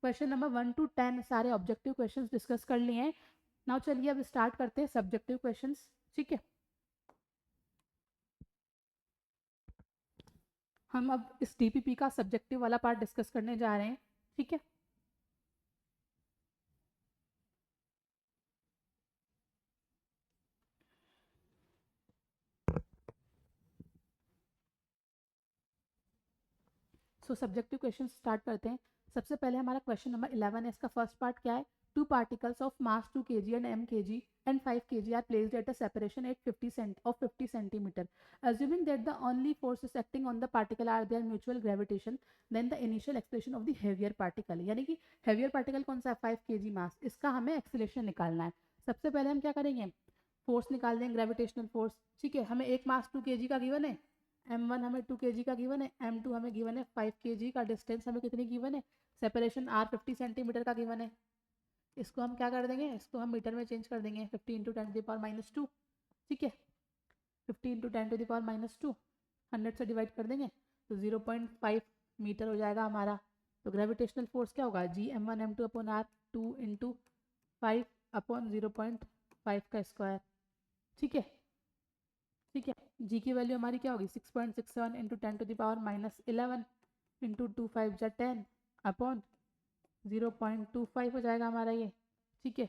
क्वेश्चन नंबर 1 to 10 सारे ऑब्जेक्टिव क्वेश्चंस डिस्कस कर लिए हैं। नाउ चलिए अब स्टार्ट करते हैं सब्जेक्टिव क्वेश्चंस, ठीक है। हम अब इस डीपीपी का सब्जेक्टिव वाला पार्ट डिस्कस करने जा रहे हैं, ठीक है। सो सब्जेक्टिव क्वेश्चन स्टार्ट करते हैं। सबसे पहले हमारा क्वेश्चन नंबर 11 है। इसका फर्स्ट पार्ट क्या है, two particles of mass 2 kg and m kg and 5 kg are placed at a separation at 50 centimeter. Assuming that the only forces acting on the particle are their mutual gravitation, then the initial acceleration of the heavier particle, यानी कि heavier particle कौन सा है, 5 kg मास, इसका हमें acceleration निकालना है। सबसे पहले हम क्या करेंगे, फोर्स निकाल देंगे, ग्रेविटेशनल फोर्स, ठीक है। हमें एक मास 2 kg का गिवन है, m1 हमें 2 kg का गिवन है, m2 हमें गिवन है 5 kg का, डिस्टेंस हमें कितनी गिवन है, सेपरेशन r 50 सेंटीमीटर का गिवन है। इसको हम क्या कर देंगे, इसको हम मीटर में चेंज कर देंगे, 50 इंटू 10⁻², ठीक है। 50 इंटू 10⁻², 100 से डिवाइड कर देंगे तो 0.5 मीटर हो जाएगा हमारा। तो ग्रेविटेशनल फोर्स क्या होगा, g m1 m2 upon r, 2 into 5 upon 0.5 का स्क्वायर, ठीक है, ठीक है। जी की वैल्यू हमारी क्या होगी, 6.67 इंटू 10⁻11 इंटू 2 5 जा 10 अपॉन 0.25 हो जाएगा हमारा ये, ठीक है।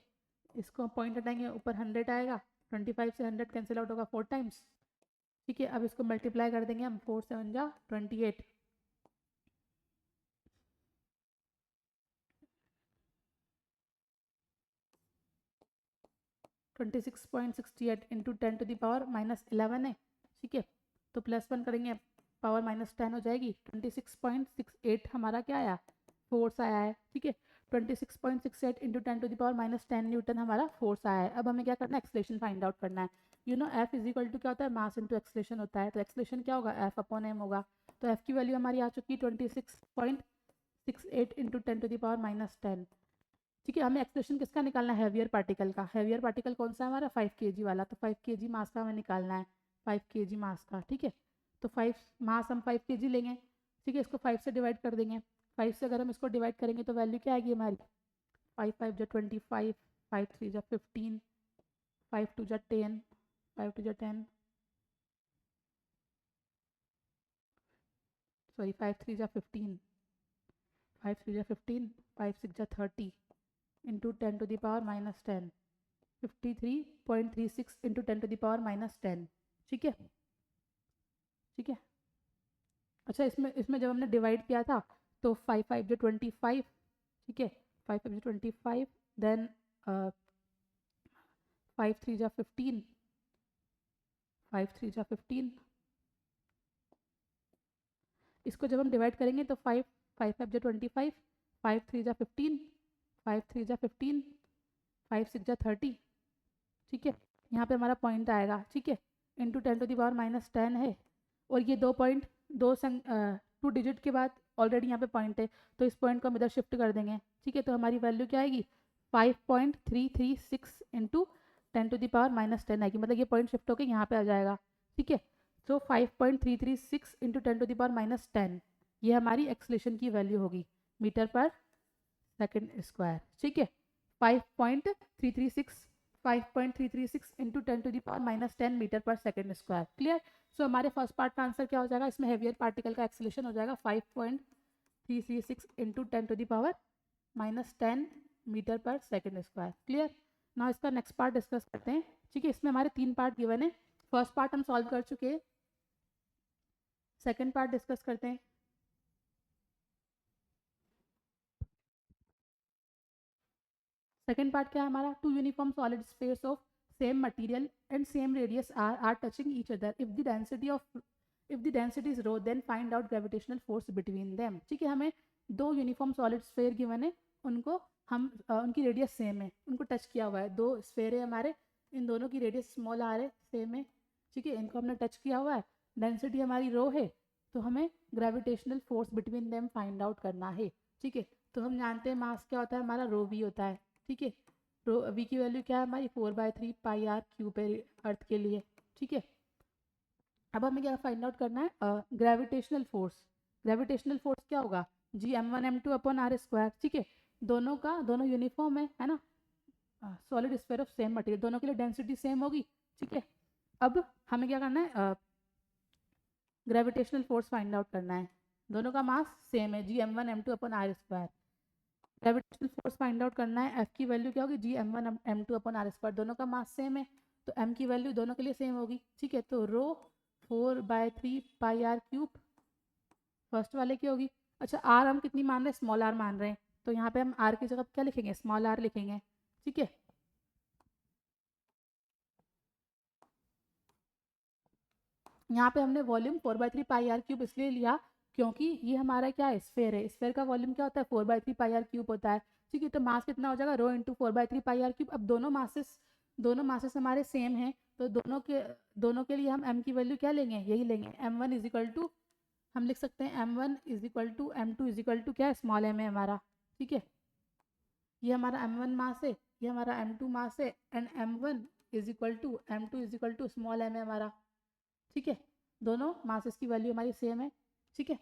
इसको पॉइंट हटाएंगे, ऊपर 100 आएगा, 25 से 100 कैंसिल आउट होगा 4 टाइम्स, ठीक है। अब इसको मल्टीप्लाई कर देंगे हम, 4 7 जा 28, 26.68 इंटू 10⁻11 है, ठीक है। तो +1 करेंगे, पावर -10 हो जाएगी, 26.68 हमारा क्या आया, फोर्स आया है, ठीक है। 26.68 इंटू 10⁻10 न्यूटन हमारा फोर्स आया है। अब हमें क्या करना है, एक्सलेशन फाइंड आउट करना है। You know F is equal to क्या होता है, मास इंटू एक्सलेशन होता है। तो एक्सलेशन क्या होगा, F अपॉन m होगा। तो F की वैल्यू हमारी आ चुकी है 26.68 इंटू 10⁻10, ठीक है। हमें एक्सप्रेशन किसका निकालना है, हैवियर पार्टिकल का। हैवियर पार्टिकल कौन सा है हमारा, 5 kg वाला। तो 5 kg मास का हमें निकालना है, 5 kg मास का, ठीक है। तो 5 मास हम 5 kg लेंगे, ठीक है। इसको 5 से डिवाइड कर देंगे, 5 से अगर हम इसको डिवाइड करेंगे तो वैल्यू क्या आएगी हमारी, 5 5 जा 25, 5 3 जा 15, 5 2 जा 10, 5 2 जा 10, सॉरी 5 3 जा 15, 5 3 जा 15, 5 6 जा 30 इंटू 10⁻10, 53.36 इंटू 10⁻10, ठीक है, ठीक है। अच्छा, इसमें इसमें जब हमने डिवाइड किया था तो 5 5 जो 25, ठीक है, 5 5 जो 25, देन 5 3 जा 15, 5 3 जा 15, इसको जब हम डिवाइड करेंगे तो 5 5 5 जा 25, 5 3 जा 15, 5 3 जा 15, 5 6 जा 30, ठीक है। यहाँ पे हमारा पॉइंट आएगा, ठीक है, इंटू 10⁻10 है। और ये 2 डिजिट के बाद ऑलरेडी यहाँ पे पॉइंट है, तो इस पॉइंट को हम इधर शिफ्ट कर देंगे, ठीक है। तो हमारी वैल्यू क्या आएगी, 5.336 इंटू 10⁻10 आएगी, मतलब ये पॉइंट शिफ्ट होकर यहाँ पे आ जाएगा, ठीक है। तो 5.336 इंटू 10⁻10 ये हमारी एक्सलेशन की वैल्यू होगी मीटर पर सेकेंड स्क्वायर, ठीक है। 5.336 5.336 इंटू 10⁻10 मीटर पर सेकेंड स्क्वायर। क्लियर। सो हमारे फर्स्ट पार्ट का आंसर क्या हो जाएगा, इसमें हेवियर पार्टिकल का एक्सेलेरेशन हो जाएगा 5.336 इंटू 10⁻10 मीटर पर सेकेंड स्क्वायर। क्लियर। ना इसका नेक्स्ट पार्ट डिस्कस करते हैं, ठीक है। इसमें हमारे 3 पार्ट गिवन है। फर्स्ट पार्ट हम सॉल्व कर चुके हैं, सेकेंड पार्ट डिस्कस करते हैं। सेकेंड पार्ट क्या है हमारा, two uniform solid spheres of same material and same radius R touching each other if the density is rho then find out gravitational force between them. ठीक है, हमें दो uniform solid sphere given है, उनको हम उनकी रेडियस सेम है, उनको टच किया हुआ है, दो स्फेयर है हमारे, इन दोनों की रेडियस स्मॉल आर है, सेम है। ठीक है, इनको हमने टच किया हुआ है, डेंसिटी हमारी रो है, तो हमें gravitational force between them find out करना है। ठीक है, तो हम जानते हैं मास क्या होता है हमारा, रो वी होता है। ठीक है, रो वी की वैल्यू क्या है हमारी 4/3 πr³ है अर्थ के लिए। ठीक है, अब हमें क्या फाइंड आउट करना है, ग्रेविटेशनल फोर्स। ग्रेविटेशनल फोर्स क्या होगा, G m1m2/r²। ठीक है, दोनों यूनिफॉर्म है ना, solid sphere of same material, दोनों के लिए डेंसिटी सेम होगी। ठीक है, अब हमें क्या करना है, ग्रेविटेशनल फोर्स फाइंड आउट करना है, दोनों का मास सेम है G m1m2/r²। Gravitational force find out करना है, F की वैल्यू क्या होगी G m1m2/r², दोनों का मास सेम है तो M की वैल्यू दोनों के लिए सेम होगी। ठीक है, तो रो 4/3 πr³ फर्स्ट वाले की होगी। अच्छा, आर हम कितनी मान रहे हैं, स्मॉल आर मान रहे हैं, तो यहाँ पे हम आर की जगह क्या लिखेंगे, स्मॉल आर लिखेंगे। ठीक है, यहाँ पे हमने वॉल्यूम 4/3 πr³ इसलिए लिया क्योंकि ये हमारा क्या है, स्फेयर है, स्फेयर का वॉल्यूम क्या होता है 4/3 πr³ होता है। ठीक है, तो मास कितना हो जाएगा, रो इंटू 4/3 πr³। अब दोनों मासेस हमारे सेम हैं, तो दोनों के लिए हम m की वैल्यू क्या लेंगे, यही लेंगे, m1 इज इक्वल टू, हम लिख सकते हैं m1 is equal to m2 is equal to क्या है, स्मॉल m है हमारा। ठीक है, ये हमारा m1 मास है, ये हमारा m2 मास है, and m1 is equal to m2 is equal to small m है हमारा। ठीक है, दोनों मासेस की वैल्यू हमारी सेम है। ठीक है,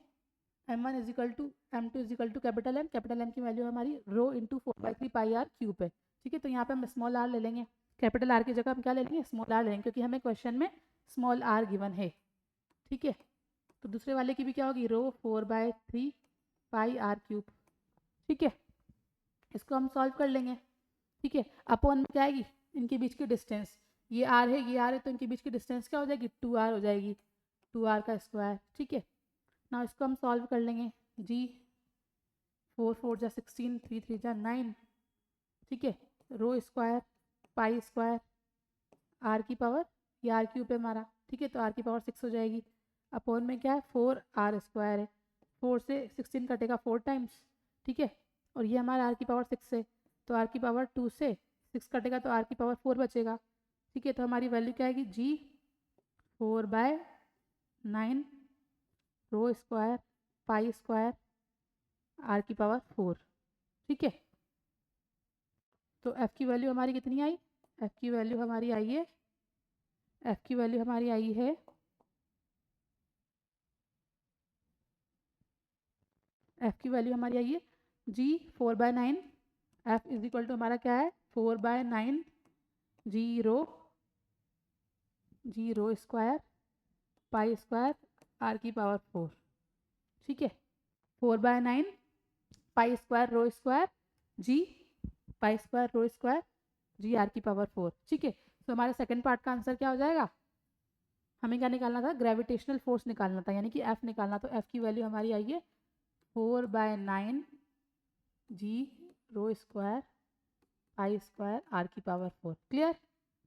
m1 is equal to m2 is equal to capital M की वैल्यू हमारी रो इंटू 4/3 πr³ है। ठीक है, तो यहाँ पे हम स्मॉल आर ले लेंगे, कैपिटल आर की जगह हम क्या ले लेंगे, स्मॉल आर ले लेंगे, क्योंकि हमें क्वेश्चन में स्मॉल आर गिवन है। ठीक है, तो दूसरे वाले की भी क्या होगी, रो 4/3 πr³। ठीक है, इसको हम सॉल्व कर लेंगे। ठीक है, अपॉन में क्या आएगी, इनके बीच की डिस्टेंस, ये आर है ये आर है, तो इनके बीच की डिस्टेंस क्या हो जाएगी, 2r हो जाएगी, 2r का स्क्वायर। ठीक है, ना इसको हम सॉल्व कर लेंगे, जी 4 4 जा 16, 3 3 जा 9। ठीक है, रो स्क्वायर पाई स्क्वायर आर की पावर, ये r³ है हमारा। ठीक है, तो r की पावर 6 हो जाएगी, अपॉन में क्या है 4r² है, 4 से 16 कटेगा 4 टाइम्स। ठीक है, और ये हमारा r की पावर 6 है, तो r की पावर 2 से 6 कटेगा तो r की पावर 4 बचेगा। ठीक है, तो हमारी वैल्यू क्या आएगी, जी 4/9 रो स्क्वायर पाई स्क्वायर r की पावर 4। ठीक है, तो f की वैल्यू हमारी कितनी आई, f की वैल्यू हमारी आई है, f की वैल्यू हमारी आई है f की वैल्यू हमारी आई है जी 4/9, f इज इक्वल टू हमारा क्या है 4/9 जी रो स्क्वायर पाई स्क्वायर r की पावर 4। ठीक है, 4/9 पाई स्क्वायर रो स्क्वायर जी पाई स्क्वायर रो स्क्वायर जी r की पावर 4। ठीक है, तो हमारे सेकंड पार्ट का आंसर क्या हो जाएगा, हमें क्या निकालना था, ग्रेविटेशनल फोर्स निकालना था, यानी कि f निकालना, तो f की वैल्यू हमारी आई है 4/9 जी रो स्क्वायर पाई स्क्वायर r की पावर 4। क्लियर,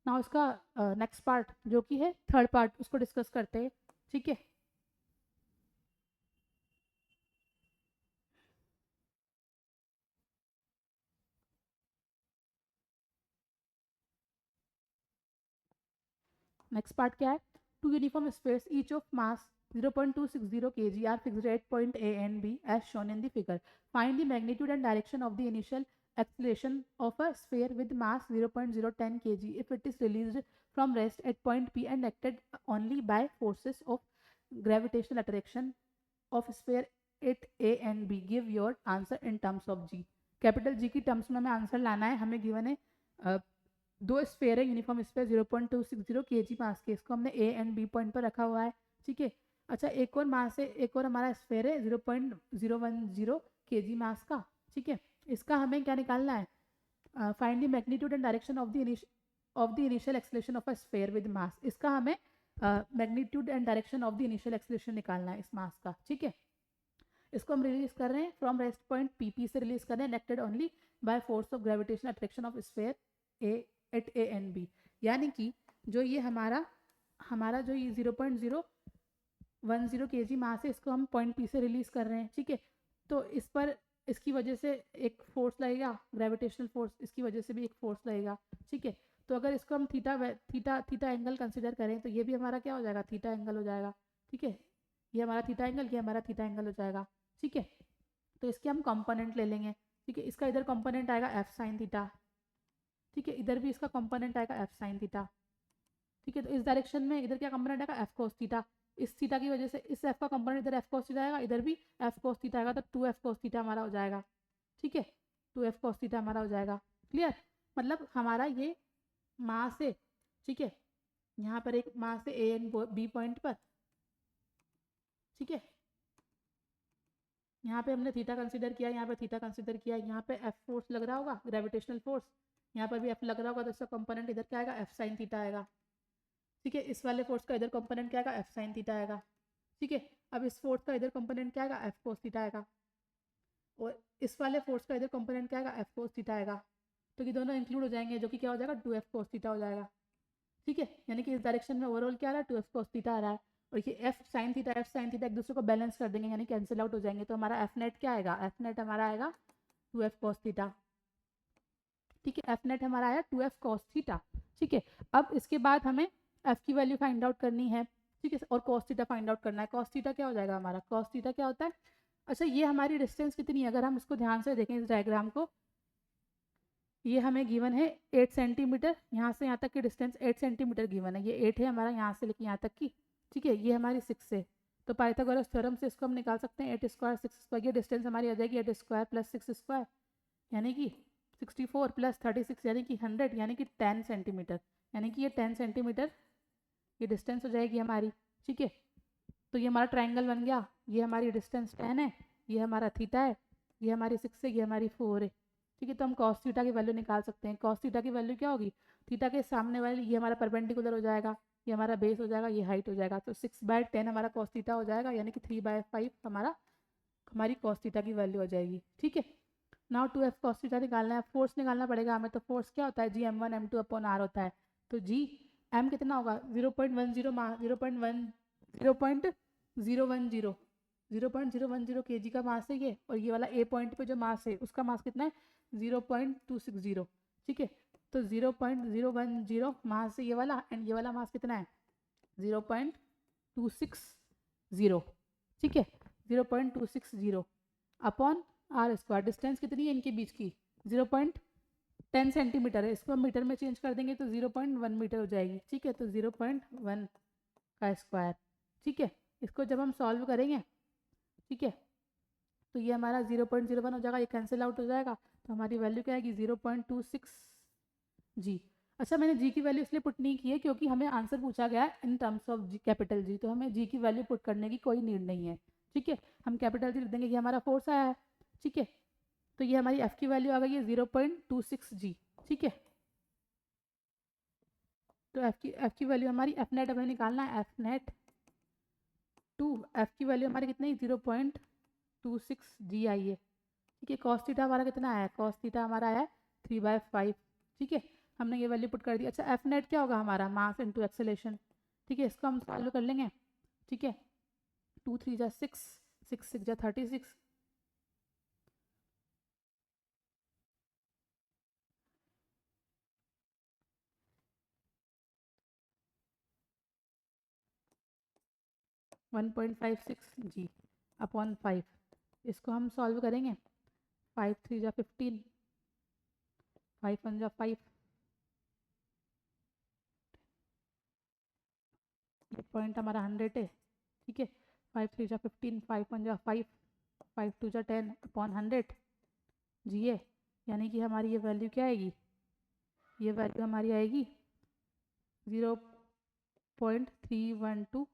नाउ इसका नेक्स्ट पार्ट जो कि है थर्ड पार्ट, उसको डिस्कस करते हैं। ठीक है, नेक्स्ट पार्ट क्या है, two uniform spheres each of mass 0.260 kg are fixed at point A and B as shown in the figure. Find the magnitude and direction of the initial acceleration of a sphere with mass 0.010 kg if it is released from rest at point P and acted only by forces of gravitational attraction of sphere at A and B. Give your answer in terms of G. Capital G की terms में हमें answer लाना है, हमें given है दो sphere है, uniform sphere 0.260 kg मास के, इसको हमने ए एंड बी पॉइंट पर रखा हुआ है। ठीक है, अच्छा एक और मास है, एक और हमारा स्फेयर है 0.010 kg मास का। ठीक है, इसका हमें क्या निकालना है, find the magnitude and direction of the initial acceleration of a sphere with mass. इसका हमें magnitude and direction of the initial acceleration निकालना है इस मास का, ठीक है। इसको हम रिलीज कर रहे हैं फ्रॉम रेस्ट पॉइंट पी से रिलीज कर रहे हैं, acted only by force of gravitation attraction of sphere A at A and B. यानी कि जो ये हमारा हमारा जो ये 0.010 kg मास है, इसको हम पॉइंट पी से रिलीज कर रहे हैं, ठीक है। तो इस पर इसकी वजह से एक फोर्स लगेगा, ग्रेविटेशनल फोर्स, इसकी वजह से भी एक फोर्स लगेगा, ठीक है। तो अगर इसको हम थीटा एंगल कंसिडर करें तो ये भी हमारा क्या हो जाएगा, थीटा एंगल हो जाएगा, ठीक है। ये हमारा थीटा एंगल, ये हमारा थीटा एंगल हो जाएगा, ठीक है। तो इसके हम कंपोनेंट ले लेंगे, ठीक है। इसका इधर कंपोनेंट आएगा एफ साइन थीटा, ठीक है। इधर भी इसका कंपोनेंट आएगा एफ साइन थीटा, ठीक है। तो इस डायरेक्शन में इधर क्या कंपोनेंट आएगा, एफ कोस थीटा। इस थीटा की वजह से इस एफ का कंपोनेंट इधर एफ कोस थीटा आएगा, इधर भी एफ कोस थीटा आएगा, तो 2 एफ कोस थीटा हमारा हो जाएगा, ठीक है। 2 एफ कोस थीटा हमारा हो जाएगा, क्लियर। मतलब हमारा ये मास है, ठीक है। यहाँ पर एक मास है ए एंड बी पॉइंट पर, ठीक है। यहाँ पे हमने थीटा कंसीडर किया, यहाँ पे थीटा कंसीडर किया, यहाँ पे एफ फोर्स लग रहा होगा, ग्रेविटेशनल फोर्स, यहाँ पर भी एफ लग रहा होगा, तो इसका कंपोनेंट इधर क्या आएगा, एफ साइन थीटा आएगा, ठीक है। इस वाले फोर्स का इधर कंपोनेंट क्या आएगा, एफ साइन थीटा आएगा, ठीक है। अब इस फोर्स का इधर कंपोनेंट क्या आएगा, एफ कोस थीटा आएगा, और इस वाले फोर्स का इधर कंपोनेंट क्या आएगा, एफ कोस थीटा आएगा। तो ये दोनों इंक्लूड हो जाएंगे, जो कि क्या हो जाएगा, 2 एफ कोस थीटा हो जाएगा, ठीक है। यानी कि इस डायरेक्शन में ओवरऑल क्या आ रहा है, 2 एफ कोस थीटा आ रहा है, और ये एफ साइन थीटा एक दूसरे को बैलेंस कर देंगे, यानी कैंसिल आउट हो जाएंगे। तो हमारा एफ नेट क्या आएगा, एफ नेट हमारा आएगा 2 एफ कोस थीटा, ठीक है। एफ नेट हमारा आया 2 एफ कोस थीटा, ठीक है। अब इसके बाद हमें एफ की वैल्यू फाइंड आउट करनी है, ठीक है, और कॉस थीटा फाइंड आउट करना है। कॉस थीटा क्या हो जाएगा हमारा, कॉस थीटा क्या होता है, अच्छा ये हमारी डिस्टेंस कितनी है, अगर हम इसको ध्यान से देखें इस डायग्राम को, ये हमें गिवन है 8 सेंटीमीटर, यहाँ से यहाँ तक की डिस्टेंस 8 सेंटीमीटर गिवन है, ये 8 है हमारा यहाँ से लेके यहाँ तक की, ठीक है। ये हमारी 6 है, तो पाइथागोरस थ्योरम से इसको हम निकाल सकते हैं, 8 स्क्वायर 6 स्क्वायर, ये डिस्टेंस हमारी आ जाएगी 8 स्क्वायर प्लस 6 स्क्वायर, यानी कि 64 प्लस 36 यानी कि 100, यानी कि 10 सेंटीमीटर, यानी कि ये 10 सेंटीमीटर ये डिस्टेंस हो जाएगी हमारी, ठीक है। तो ये हमारा ट्रायंगल बन गया, ये हमारी डिस्टेंस 10 है, ये हमारा थीटा है, ये हमारी 6 है, ये हमारी 4 है, ठीक है। तो हम कॉस थीटा की वैल्यू निकाल सकते हैं। कॉस थीटा की वैल्यू क्या होगी, थीटा के सामने वाली ये हमारा परपेंडिकुलर हो जाएगा, ये हमारा बेस हो जाएगा, ये हाइट हो जाएगा, तो 6/10 हमारा कॉस थीटा हो जाएगा, यानी कि 3/5 हमारी कॉस थीटा की वैल्यू हो जाएगी, ठीक है। नाउ 2 एफ कॉस थीटा निकालना है, फोर्स निकालना पड़ेगा हमें। तो फोर्स क्या होता है, जी m1 m2 अपॉन r होता है। तो जी एम कितना होगा, 0.010 kg का मास है ये, और ये वाला ए पॉइंट पे जो मास है उसका मास कितना है, 0.260, ठीक है। तो 0.010 मास है ये वाला, एंड ये वाला मास कितना है 0.260, ठीक है। 0.260 अपॉन आर स्क्वायर, डिस्टेंस कितनी है इनके बीच की, 0.10 सेंटीमीटर है, इसको हम मीटर में चेंज कर देंगे तो 0.1 मीटर हो जाएगी, ठीक है। तो 0.1 का स्क्वायर, ठीक है। इसको जब हम सॉल्व करेंगे, ठीक है, तो ये हमारा 0.01 हो जाएगा, ये कैंसिल आउट हो जाएगा, तो हमारी वैल्यू क्या आएगी 0.26 जी। अच्छा मैंने जी की वैल्यू इसलिए पुट नहीं की है क्योंकि हमें आंसर पूछा गया है in terms of G, capital G, तो हमें जी की वैल्यू पुट करने की कोई नीड नहीं है, ठीक है। हम कैपिटल जी लिख देंगे, ये हमारा फोर्स आया है, ठीक है। तो ये हमारी एफ की वैल्यू आ गई है 0.26 जी, ठीक है। तो एफ की वैल्यू हमारी एफ नेट हमें निकालना है, एफ नेट टू एफ की वैल्यू हमारी कितनी 0.26 जी आई है, ठीक है। कॉस थीटा हमारा कितना आया है, कॉस थीटा हमारा आया है 3/5, ठीक है। हमने ये वैल्यू पुट कर दी। अच्छा एफ नेट क्या होगा हमारा, मास इनटू एक्सेलरेशन, ठीक है। इसको हम सॉल्व कर लेंगे, ठीक है। 2 3 जा 6, 6 6 जा 36, वन 1.56 जी अपॉन 5, इसको हम सॉल्व करेंगे। 5 3 जा 15, 5 1 जा 5, ये पॉइंट हमारा 100 है, ठीक है। 5 3 जा 15, 5 1 जा 5, 5 2 जा 10 अपॉन 100 जी है, यानी कि हमारी ये वैल्यू क्या आएगी, ये वैल्यू हमारी आएगी 0.312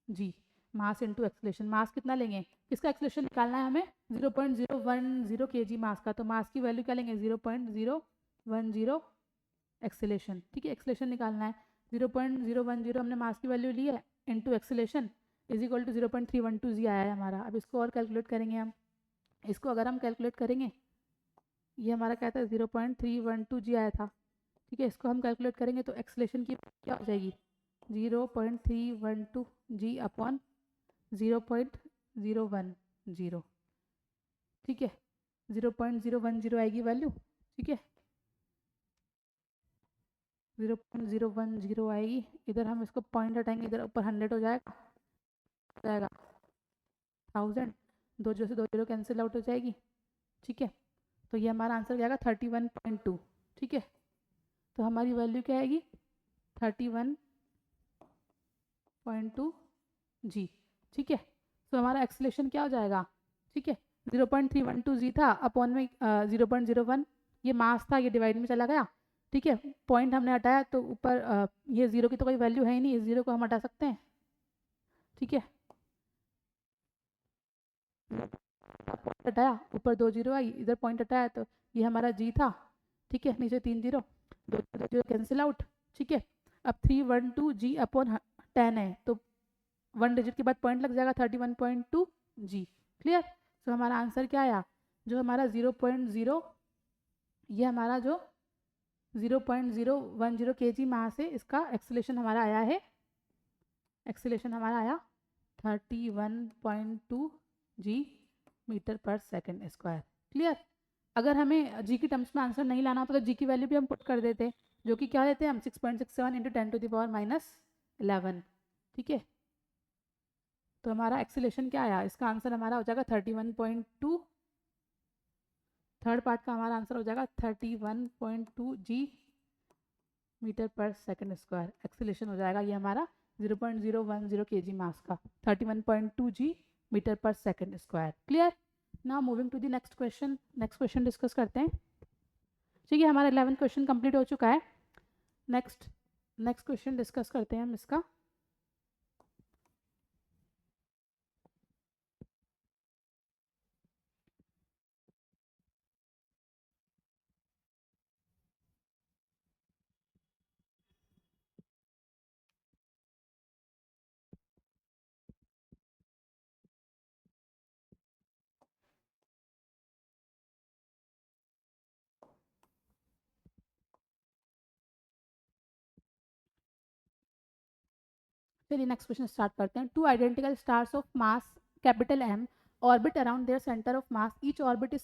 जी। मास इनटू एक्सेलरेशन, मास कितना लेंगे, किसका एक्सेलरेशन निकालना है हमें 0.010 kg मास का, तो मास की वैल्यू क्या लेंगे 0.010 एक्सेलरेशन, ठीक है। एक्सेलरेशन निकालना है, 0.010 हमने मास की वैल्यू ली है into acceleration is equal to 0.312 G आया है हमारा। अब इसको और कैलकुलेट करेंगे हम। इसको अगर हम कैलकुलेट करेंगे, ये हमारा क्या था 0.312 जी आया था, ठीक है। इसको हम कैलकुलेट करेंगे तो एक्सेलेरेशन की क्या हो जाएगी 0.312 जी अपॉन 0.010, ठीक है। 0.010 आएगी वैल्यू, ठीक है। 0.010 आएगी। इधर हम इसको पॉइंट हटाएंगे, इधर ऊपर 100 हो जाएगा 1000, दो जीरो से दो जीरो कैंसिल आउट हो जाएगी, ठीक है। तो ये हमारा आंसर हो जाएगा 31.2, ठीक है। तो हमारी वैल्यू क्या आएगी 31.2 जी, ठीक है। तो हमारा एक्सेलेरेशन क्या हो जाएगा, ठीक है। 0.312 जी था अपॉन में 0.01, ये मास था, ये डिवाइड में चला गया, ठीक है। पॉइंट हमने हटाया तो ऊपर ये जीरो की तो कोई वैल्यू है ही नहीं, इस जीरो को हम हटा सकते हैं, ठीक है। पॉइंट हटाया, ऊपर दो जीरो आई, इधर पॉइंट हटाया तो ये हमारा जी था, ठीक है। नीचे 3 जीरो, दो जीरो कैंसिल आउट, ठीक है। अब 312 जी अपॉन 10 है तो 1 डिजिट के बाद पॉइंट लग जाएगा 31.2 जी, क्लियर। तो हमारा आंसर क्या आया, जो हमारा 0.0, ये हमारा जो 0.010 kg मास है, इसका एक्सेलेरेशन हमारा आया है, एक्सेलेरेशन हमारा आया 31.2 G metre per second square, clear. अगर हमें जी की टर्म्स में आंसर नहीं लाना होता तो जी की वैल्यू भी हम पुट कर देते, जो कि क्या देते हैं हम 6.67 इंटू 10⁻⁻11, ठीक है। तो हमारा एक्सेलेरेशन क्या आया, इसका आंसर हमारा हो जाएगा 31.2, थर्ड पार्ट का हमारा आंसर हो जाएगा 31.2 G metre per second square. Acceleration हो जाएगा ये हमारा 0.010 kg मास का 31.2 G metre per second square, clear. Now moving to the next question, next question discuss करते हैं, ठीक है। हमारा 11 क्वेश्चन कंप्लीट हो चुका है। नेक्स्ट क्वेश्चन डिस्कस करते हैं हम इसका। चलिए नेक्स्ट क्वेश्चन स्टार्ट करते हैं। Two identical stars of mass capital M orbit around their centre of mass, each orbit is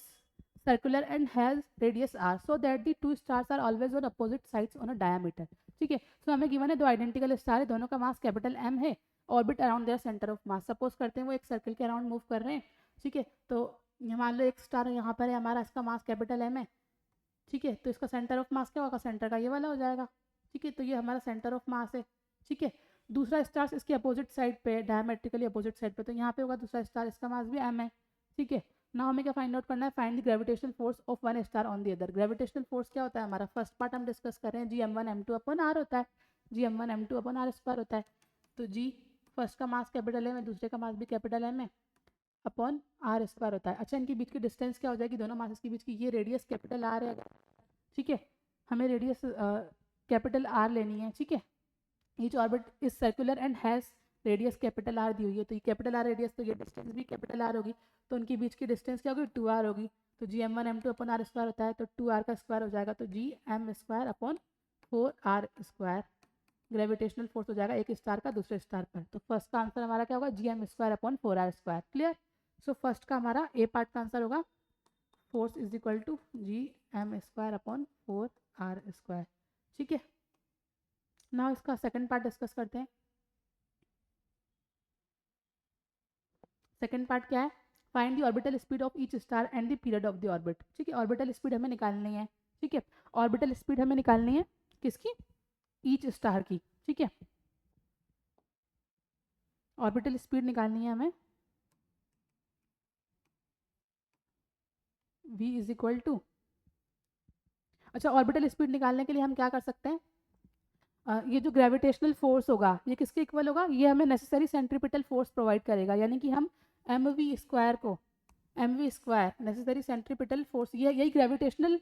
circular and has radius r, so that the two stars are always on opposite sides on a diameter, ठीक है। सो हमें given है दो identical star है, दोनों का mass capital M है, orbit around their centre of mass. Suppose करते हैं वो एक सर्कल के अराउंड मूव कर रहे हैं, ठीक है। तो मान लो एक स्टार यहाँ पर है हमारा, इसका मास कैपिटल एम है, ठीक है। तो इसका सेंटर ऑफ मास क्या होगा, सेंटर का ये वाला हो जाएगा, ठीक है। तो ये हमारा सेंटर ऑफ मास है, ठीक है। दूसरा स्टार इसके अपोजिट साइड पे, डायमेट्रिकली अपोजिट साइड पे, तो यहाँ पे होगा दूसरा स्टार, इसका मास भी एम है, ठीक है। नाउ हमें क्या फाइंड आउट करना है, find the gravitational force of one star on the other. Gravitational force क्या होता है हमारा, फर्स्ट पार्ट हम डिस्कस कर रहे हैं, जी m1 m2 अपॉन आर होता है, जी m1 m2 upon are square होता है। तो जी फर्स्ट का मास कैपिटल एम है, दूसरे का मास भी कैपिटल एम है, अपॉन आर स्क्वायर होता है। अच्छा, इनके बीच की डिस्टेंस क्या हो जाएगी, दोनों मासेस के बीच की, ये रेडियस कैपिटल आर है, ठीक है। हमें रेडियस कैपिटल आर लेनी है, ठीक है। Each orbit is circular and has radius capital R दी हुई है, तो ये कैपिटल आर रेडियस, तो ये डिस्टेंस भी कैपिटल आर होगी, तो उनके बीच की डिस्टेंस क्या होगी 2r होगी। तो जी m1 m2 upon are square होता है, तो 2r का स्क्वायर हो जाएगा, तो जी m square upon 4r square gravitational force हो जाएगा एक स्टार का दूसरे स्टार पर। तो फर्स्ट का आंसर हमारा क्या होगा, G m square upon 4r square, clear. So first का हमारा ए पार्ट का आंसर होगा force is equal to G m square upon 4r square, ठीक है। नाउ इसका सेकंड पार्ट डिस्कस करते हैं। सेकंड पार्ट क्या है, find the orbital speed of each star and the period of the orbit, ठीक है। ऑर्बिटल स्पीड हमें निकालनी है, ठीक है। ऑर्बिटल स्पीड हमें निकालनी है किसकी, ईच स्टार की, ठीक है। ऑर्बिटल स्पीड निकालनी है हमें, v इज इक्वल टू, अच्छा ऑर्बिटल स्पीड निकालने के लिए हम क्या कर सकते हैं, ये जो ग्रेविटेशनल फोर्स होगा ये किसके इक्वल होगा, ये हमें नेसेसरी सेंट्रीपिटल फोर्स प्रोवाइड करेगा, यानी कि हम एम वी स्क्वायर को, M V square necessary centripetal force, ये यही ग्रेविटेशनल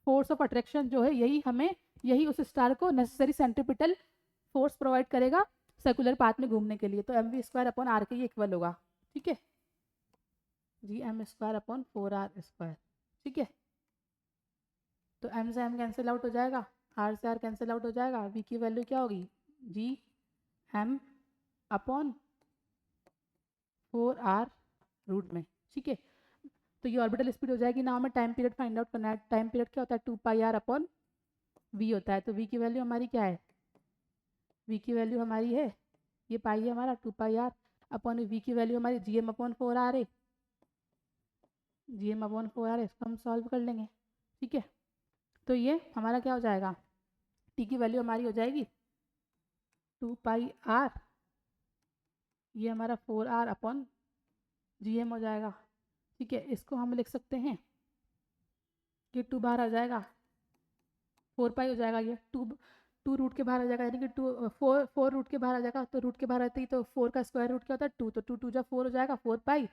फोर्स ऑफ अट्रैक्शन जो है, यही हमें, यही उस स्टार को नेसेसरी सेंट्रीपिटल फोर्स प्रोवाइड करेगा सर्कुलर पाथ में घूमने के लिए, तो M V square upon R के ये इक्वल होगा, ठीक है, G M square upon 4r square, ठीक है। तो एम से एम कैंसिल आउट हो जाएगा, आर से आर कैंसिल आउट हो जाएगा, वी की वैल्यू क्या होगी, G M upon 4r root में, ठीक है। तो ये ऑर्बिटल स्पीड हो जाएगी। ना हमें टाइम पीरियड फाइंड आउट करना है। टाइम पीरियड क्या होता है, 2πr अपॉन वी होता है। तो वी की वैल्यू हमारी क्या है, वी की वैल्यू हमारी है, ये पाई है हमारा 2πr अपॉन वी की वैल्यू हमारी जी एम अपॉन 4r है, जी एम अपॉन 4r, इसको हम सॉल्व कर लेंगे, ठीक है। तो ये हमारा क्या हो जाएगा, टी की वैल्यू हमारी हो जाएगी 2πr, ये हमारा 4r अपॉन जी एम हो जाएगा, ठीक है। इसको हम लिख सकते हैं, ये 2 बाहर आ जाएगा, 4π हो जाएगा, ये 2 रूट के बाहर आ जाएगा, यानी कि 4 रूट के बाहर आ जाएगा। तो रूट के बाहर आते ही तो 4 का स्क्वायर रूट क्या होता है 2, तो 2 2 जा 4 हो जाएगा 4π,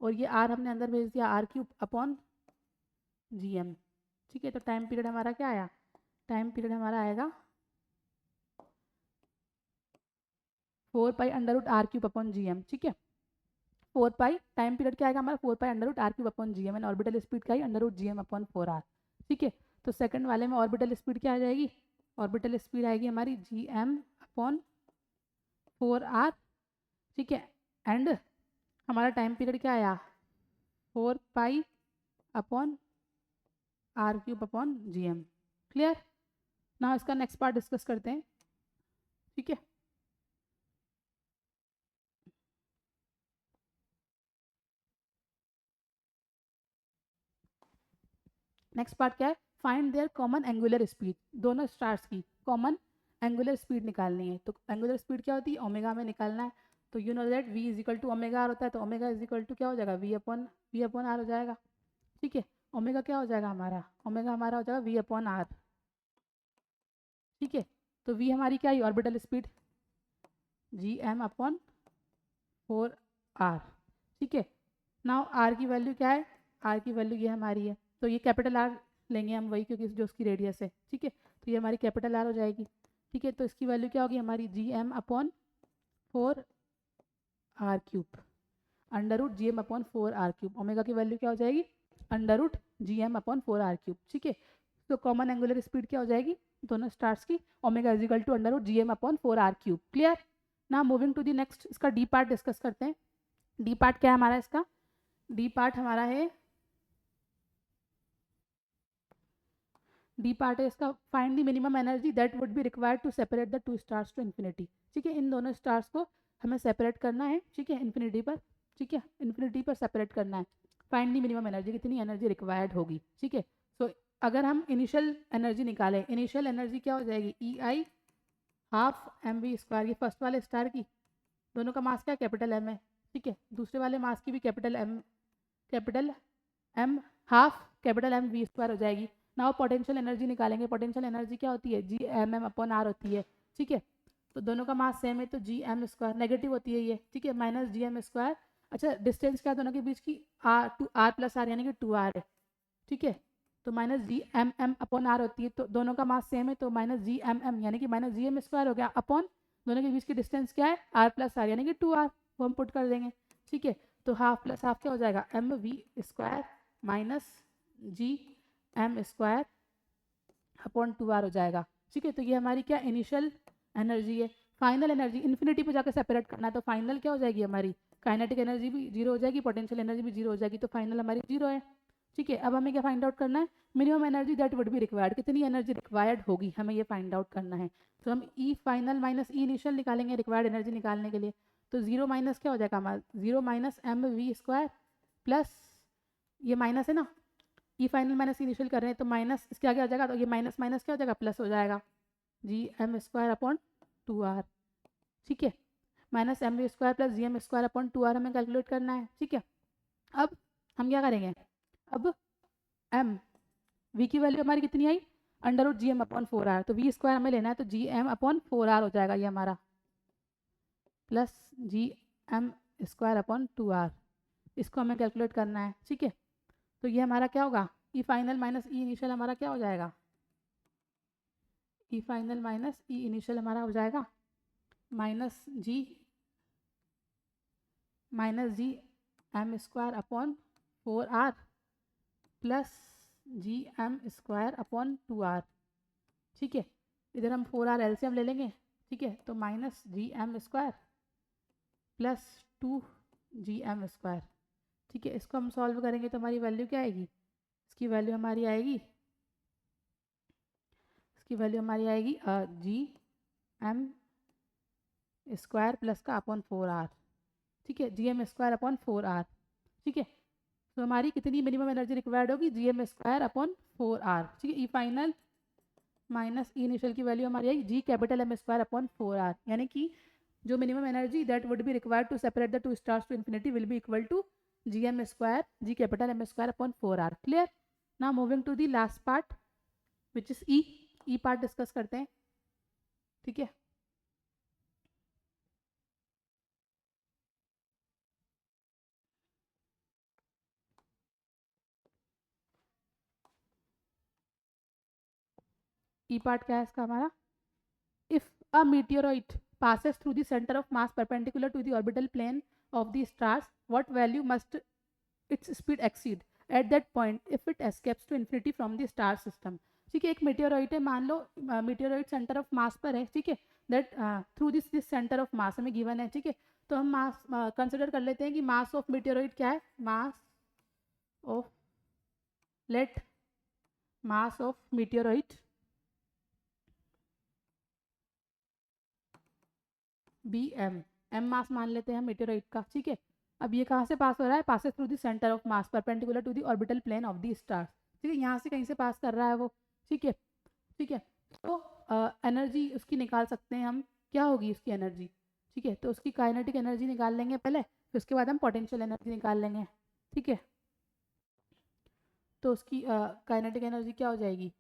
और ये r हमने अंदर भेज दिया r³ अपॉन जी एम, ठीक है। तो टाइम पीरियड हमारा क्या आया, टाइम पीरियड हमारा आएगा 4π under root r³ upon G M, ठीक है। 4π टाइम पीरियड क्या आएगा हमारा, 4π under root r³ upon G M, and orbital speed क्या है under root G M upon 4r, ठीक है। तो सेकंड वाले में ऑर्बिटल स्पीड क्या आ जाएगी, ऑर्बिटल स्पीड आएगी हमारी जी एम अपॉन 4r, ठीक है। एंड हमारा टाइम पीरियड क्या आया 4π upon r³ upon G M, clear. ना इसका नेक्स्ट पार्ट डिस्कस करते हैं, ठीक है। नेक्स्ट पार्ट क्या है, find their common angular speed, दोनों स्टार्स की कॉमन एंगुलर स्पीड निकालनी है। तो एंगुलर स्पीड क्या होती है, ओमेगा में निकालना है। तो you know that v is equal to omega R होता है, तो ओमेगा इज इक्वल टू क्या हो जाएगा, वी अपॉन आर हो जाएगा, ठीक है। ओमेगा क्या हो जाएगा हमारा, ओमेगा हमारा हो जाएगा वी अपॉन आर, ठीक है। तो v हमारी क्या है, orbital speed G M upon 4r, ठीक है। नाउ r की वैल्यू क्या है, r की वैल्यू ये हमारी है, तो ये कैपिटल R लेंगे हम वही, क्योंकि जो उसकी रेडियस है, ठीक है। तो ये हमारी कैपिटल R हो जाएगी, ठीक है। तो इसकी वैल्यू क्या होगी हमारी G M upon 4r³ under root G M upon 4r³, omega की वैल्यू क्या हो जाएगी under root G M upon 4r³, ठीक है। तो कॉमन एंगुलर स्पीड क्या हो जाएगी दोनों स्टार्स की, omega is equal to under root G M upon 4r³, clear. Now moving to the next, इसका डी पार्ट डिस्कस करते हैं। डी पार्ट क्या है हमारा, इसका डी पार्ट हमारा है, डी पार्ट है इसका, find the minimum energy that would be required to separate the two stars to infinity, ठीक है। इन दोनों स्टार्स को हमें सेपरेट करना है, ठीक है, इन्फिनिटी पर, ठीक है, इन्फिनिटी पर सेपरेट करना है। फाइंड द मिनिमम एनर्जी, कितनी एनर्जी रिक्वायर्ड होगी, ठीक है। सो अगर हम इनिशियल एनर्जी निकालें, इनिशियल एनर्जी क्या हो जाएगी ई आई हाफ एम वी स्क्वायर, ये फर्स्ट वाले स्टार की, दोनों का मास क्या है कैपिटल एम है, ठीक है। दूसरे वाले मास की भी capital M half capital M V square हो जाएगी। नाउ पोटेंशियल एनर्जी निकालेंगे, पोटेंशियल एनर्जी क्या होती है G M M upon R होती है, ठीक है। तो दोनों का मास सेम है, तो जी एम स्क्वायर नेगेटिव होती है ये, ठीक है, माइनस जी एम स्क्वायर, अच्छा डिस्टेंस क्या है दोनों के बीच की आर प्लस आर यानी कि 2r है, ठीक है। तो minus G M M upon R होती है, तो दोनों का मास सेम है, तो माइनस जी एम एम यानी कि माइनस जी एम स्क्वायर हो गया अपॉन दोनों के बीच की डिस्टेंस क्या है आर प्लस आर यानी कि 2r, वो हम पुट कर देंगे, ठीक है। तो हाफ प्लस हाफ क्या हो जाएगा M V square minus G M square upon 2r हो जाएगा, ठीक है। तो ये हमारी क्या इनिशियल एनर्जी है। फाइनल एनर्जी इन्फिनिटी पे जाकर सेपरेट करना है, तो फाइनल क्या हो जाएगी हमारी, काइनेटिक एनर्जी भी जीरो हो जाएगी, पोटेंशियल एनर्जी भी जीरो हो जाएगी, तो फाइनल हमारी जीरो है, ठीक है। अब हमें क्या फाइंड आउट करना है, minimum energy that would be required, कितनी एनर्जी रिक्वायर्ड होगी हमें ये फाइंड आउट करना है। तो हम ई फाइनल माइनस ई इनिशियल निकालेंगे रिक्वायर्ड एनर्जी निकालने के लिए। तो जीरो माइनस क्या हो जाएगा हमारा, zero minus M V square plus, ये माइनस है ना, ई फाइनल माइनस इनिशियल कर रहे हैं, तो माइनस इसके आगे आ जाएगा, तो ये माइनस माइनस क्या हो जाएगा प्लस हो जाएगा, जी एम स्क्वायर अपॉन 2r, ठीक है। Minus M V square plus G M square upon 2r हमें कैलकुलेट करना है, ठीक है। अब हम क्या करेंगे, अब एम वी की वैल्यू हमारी कितनी आई under root G M upon 4r, तो वी स्क्वायर हमें लेना है, तो जी एम अपॉन 4r हो जाएगा ये हमारा, plus G M square upon 2r, इसको हमें कैलकुलेट करना है, ठीक है। तो ये हमारा क्या होगा E final minus E initial हमारा क्या हो जाएगा, E final minus E initial हमारा हो जाएगा minus G M square upon 4r plus G M square upon 2r। ठीक है, इधर हम 4r एलसीएम ले लेंगे। ठीक है, तो minus G M square plus 2 GM²। ठीक है, इसको हम सॉल्व करेंगे तो हमारी वैल्यू क्या आएगी? इसकी वैल्यू हमारी आएगी GM² प्लस का अपॉन 4r। ठीक है, GM² अपॉन 4r। ठीक है, तो हमारी कितनी मिनिमम एनर्जी रिक्वायर्ड होगी? GM² upon 4r। ठीक है, E final minus E initial की वैल्यू हमारी आएगी G∠M² अपॉन 4r, यानी कि जो minimum energy that would be required to separate the two stars to infinity will be equal to G∠M² upon 4r। Clear? Now moving to the last part which is E part discuss करते हैं। ठीक है, ई part क्या है इसका हमारा? If a meteorite passes through the center of mass perpendicular to the orbital plane of the stars, what value must its speed exceed at that point if it escapes to infinity from the star system? ठीक है, एक meteorite है, मान लो meteorite centre of मास पर है। ठीक है, that through this centre of मास हमें गिवन है। ठीक है, तो हम मास कंसिडर कर लेते हैं कि मास ऑफ मीटियोराइट क्या है? मास ऑफ मीटियोराइट एम मास मान लेते हैं मीटियोराइट का। ठीक है, अब ये कहाँ से पास हो रहा है? Passes through the centre of mass perpendicular to the orbital plane of the star. ठीक है, यहाँ से कहीं से पास कर रहा है वो। ठीक है, ठीक है, तो एनर्जी उसकी निकाल सकते हैं हम। क्या होगी उसकी एनर्जी? ठीक है, तो उसकी काइनेटिक एनर्जी निकाल लेंगे पहले, फिर उसके बाद हम पोटेंशियल एनर्जी निकाल लेंगे। ठीक है, तो उसकी काइनेटिक एनर्जी क्या हो जाएगी?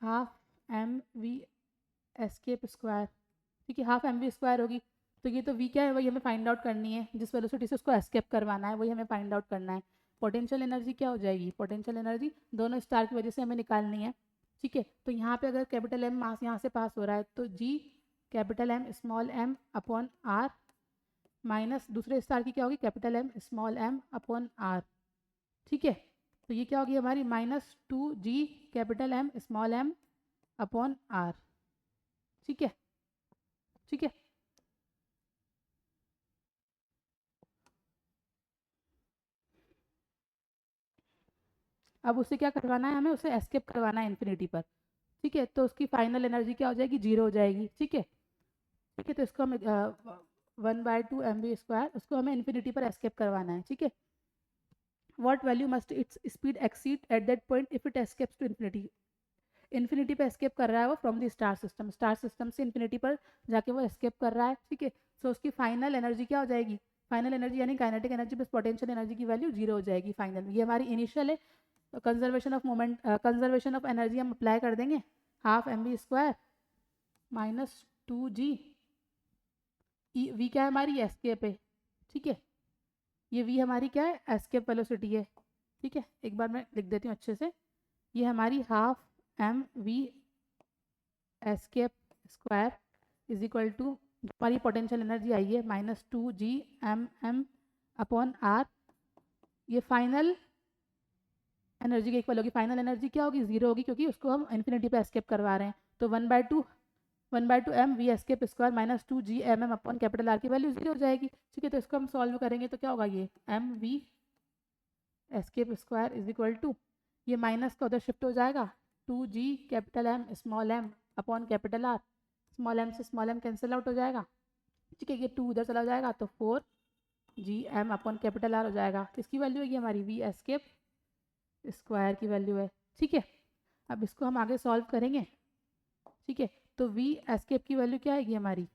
½ mv² ठीक है, ½ mv² होगी। तो ये तो v क्या है, वही हमें फाइंड आउट करनी है। जिस वेलोसिटी से उसको एस्केप करवाना है वही हमें फाइंड आउट करना है। पोटेंशियल एनर्जी क्या हो जाएगी? पोटेंशियल एनर्जी दोनों स्टार की वजह से हमें निकालनी है। ठीक है, तो यहाँ पे अगर कैपिटल M मास यहाँ से पास हो रहा है तो G capital M small m upon r minus दूसरे स्टार की क्या होगी? Capital M small m upon r। ठीक है, तो ये क्या होगी हमारी? -2G capital M small m upon r। ठीक है, ठीक है, अब उसे क्या करवाना है? हमें उसे एस्केप करवाना है इन्फिनिटी पर। ठीक है, तो उसकी फाइनल एनर्जी क्या हो जाएगी? 0 हो जाएगी। ठीक है, ठीक है, तो इसको हम 1/2 mv², उसको हमें इन्फिनिटी पर एस्केप करवाना है। ठीक है, what value must its speed exceed at that point if it escapes to infinity? Infinity पे एस्केप कर रहा है वो फ्रॉम द स्टार सिस्टम से इन्फिनिटी पर जाके वो एस्केप कर रहा है। ठीक है, सो उसकी फाइनल एनर्जी क्या हो जाएगी? फाइनल एनर्जी यानी kinetic energy plus potential energy की वैल्यू 0 हो जाएगी फाइनल। ये हमारी इनिशियल है। Conservation of moment, conservation of energy हम अप्लाई कर देंगे। ½ mv² -2G वी क्या है हमारी? एस्केप है। ठीक है, ये वी हमारी क्या है? एस्केप वेलोसिटी है। ठीक है, एक बार मैं लिख देती हूँ अच्छे से। ये हमारी ½ mv escape square is equal to हमारी पोटेंशियल एनर्जी आई है -2GM अपॉन r। ये फाइनल एनर्जी के इक्वल होगी। फाइनल एनर्जी क्या होगी? 0 होगी, क्योंकि उसको हम इन्फिनिटी पे एस्केप करवा रहे हैं। तो 1/2 m v escape square -2GM upon capital R की वैल्यू 0 हो जाएगी। ठीक है, तो इसको हम सॉल्व करेंगे तो क्या होगा? ये mv escape square is equal to, ये माइनस का उधर शिफ्ट हो जाएगा, 2G capital M small m upon capital R। Small m से स्मॉल m कैंसिल आउट हो जाएगा। ठीक है, ये 2 उधर चला जाएगा तो 4GM अपॉन कैपिटल R हो जाएगा। इसकी वैल्यू है ये हमारी वी एस्केप स्क्वायर की वैल्यू है। ठीक है, अब इसको हम आगे सॉल्व करेंगे। ठीक है, तो वी एस्केप की वैल्यू क्या आएगी हमारी?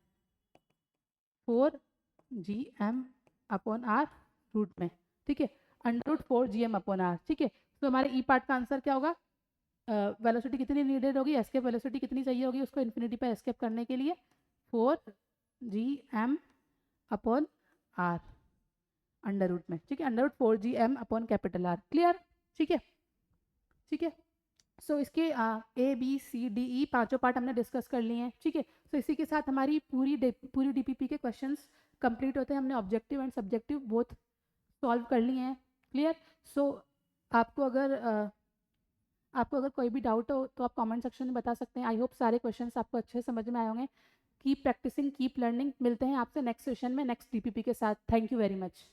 4GM अपॉन R रूट में। ठीक है, √4GM अपॉन R। ठीक है, तो हमारे ई पार्ट का आंसर क्या होगा? वेलोसिटी कितनी नीडेड होगी? एस्केप वेलोसिटी कितनी चाहिए होगी उसको इन्फिनिटी पे एस्केप करने के लिए? 4GM upon R under root में। ठीक है, √4GM upon capital R। Clear? ठीक है, ठीक है, सो इसके A B C D E पांचों पार्ट हमने डिस्कस कर लिए हैं, ठीक है। सो इसी के साथ हमारी पूरी डीपीपी के क्वेश्चंस कंप्लीट होते हैं। हमने objective and subjective both solve कर लिए हैं। क्लियर। सो आपको अगर कोई भी डाउट हो तो आप कमेंट सेक्शन में बता सकते हैं। आई होप सारे क्वेश्चंस आपको अच्छे समझ में आए होंगे। Keep practising, keep learning. मिलते हैं आपसे नेक्स्ट सेशन में नेक्स्ट डीपीपी के साथ। Thank you very much.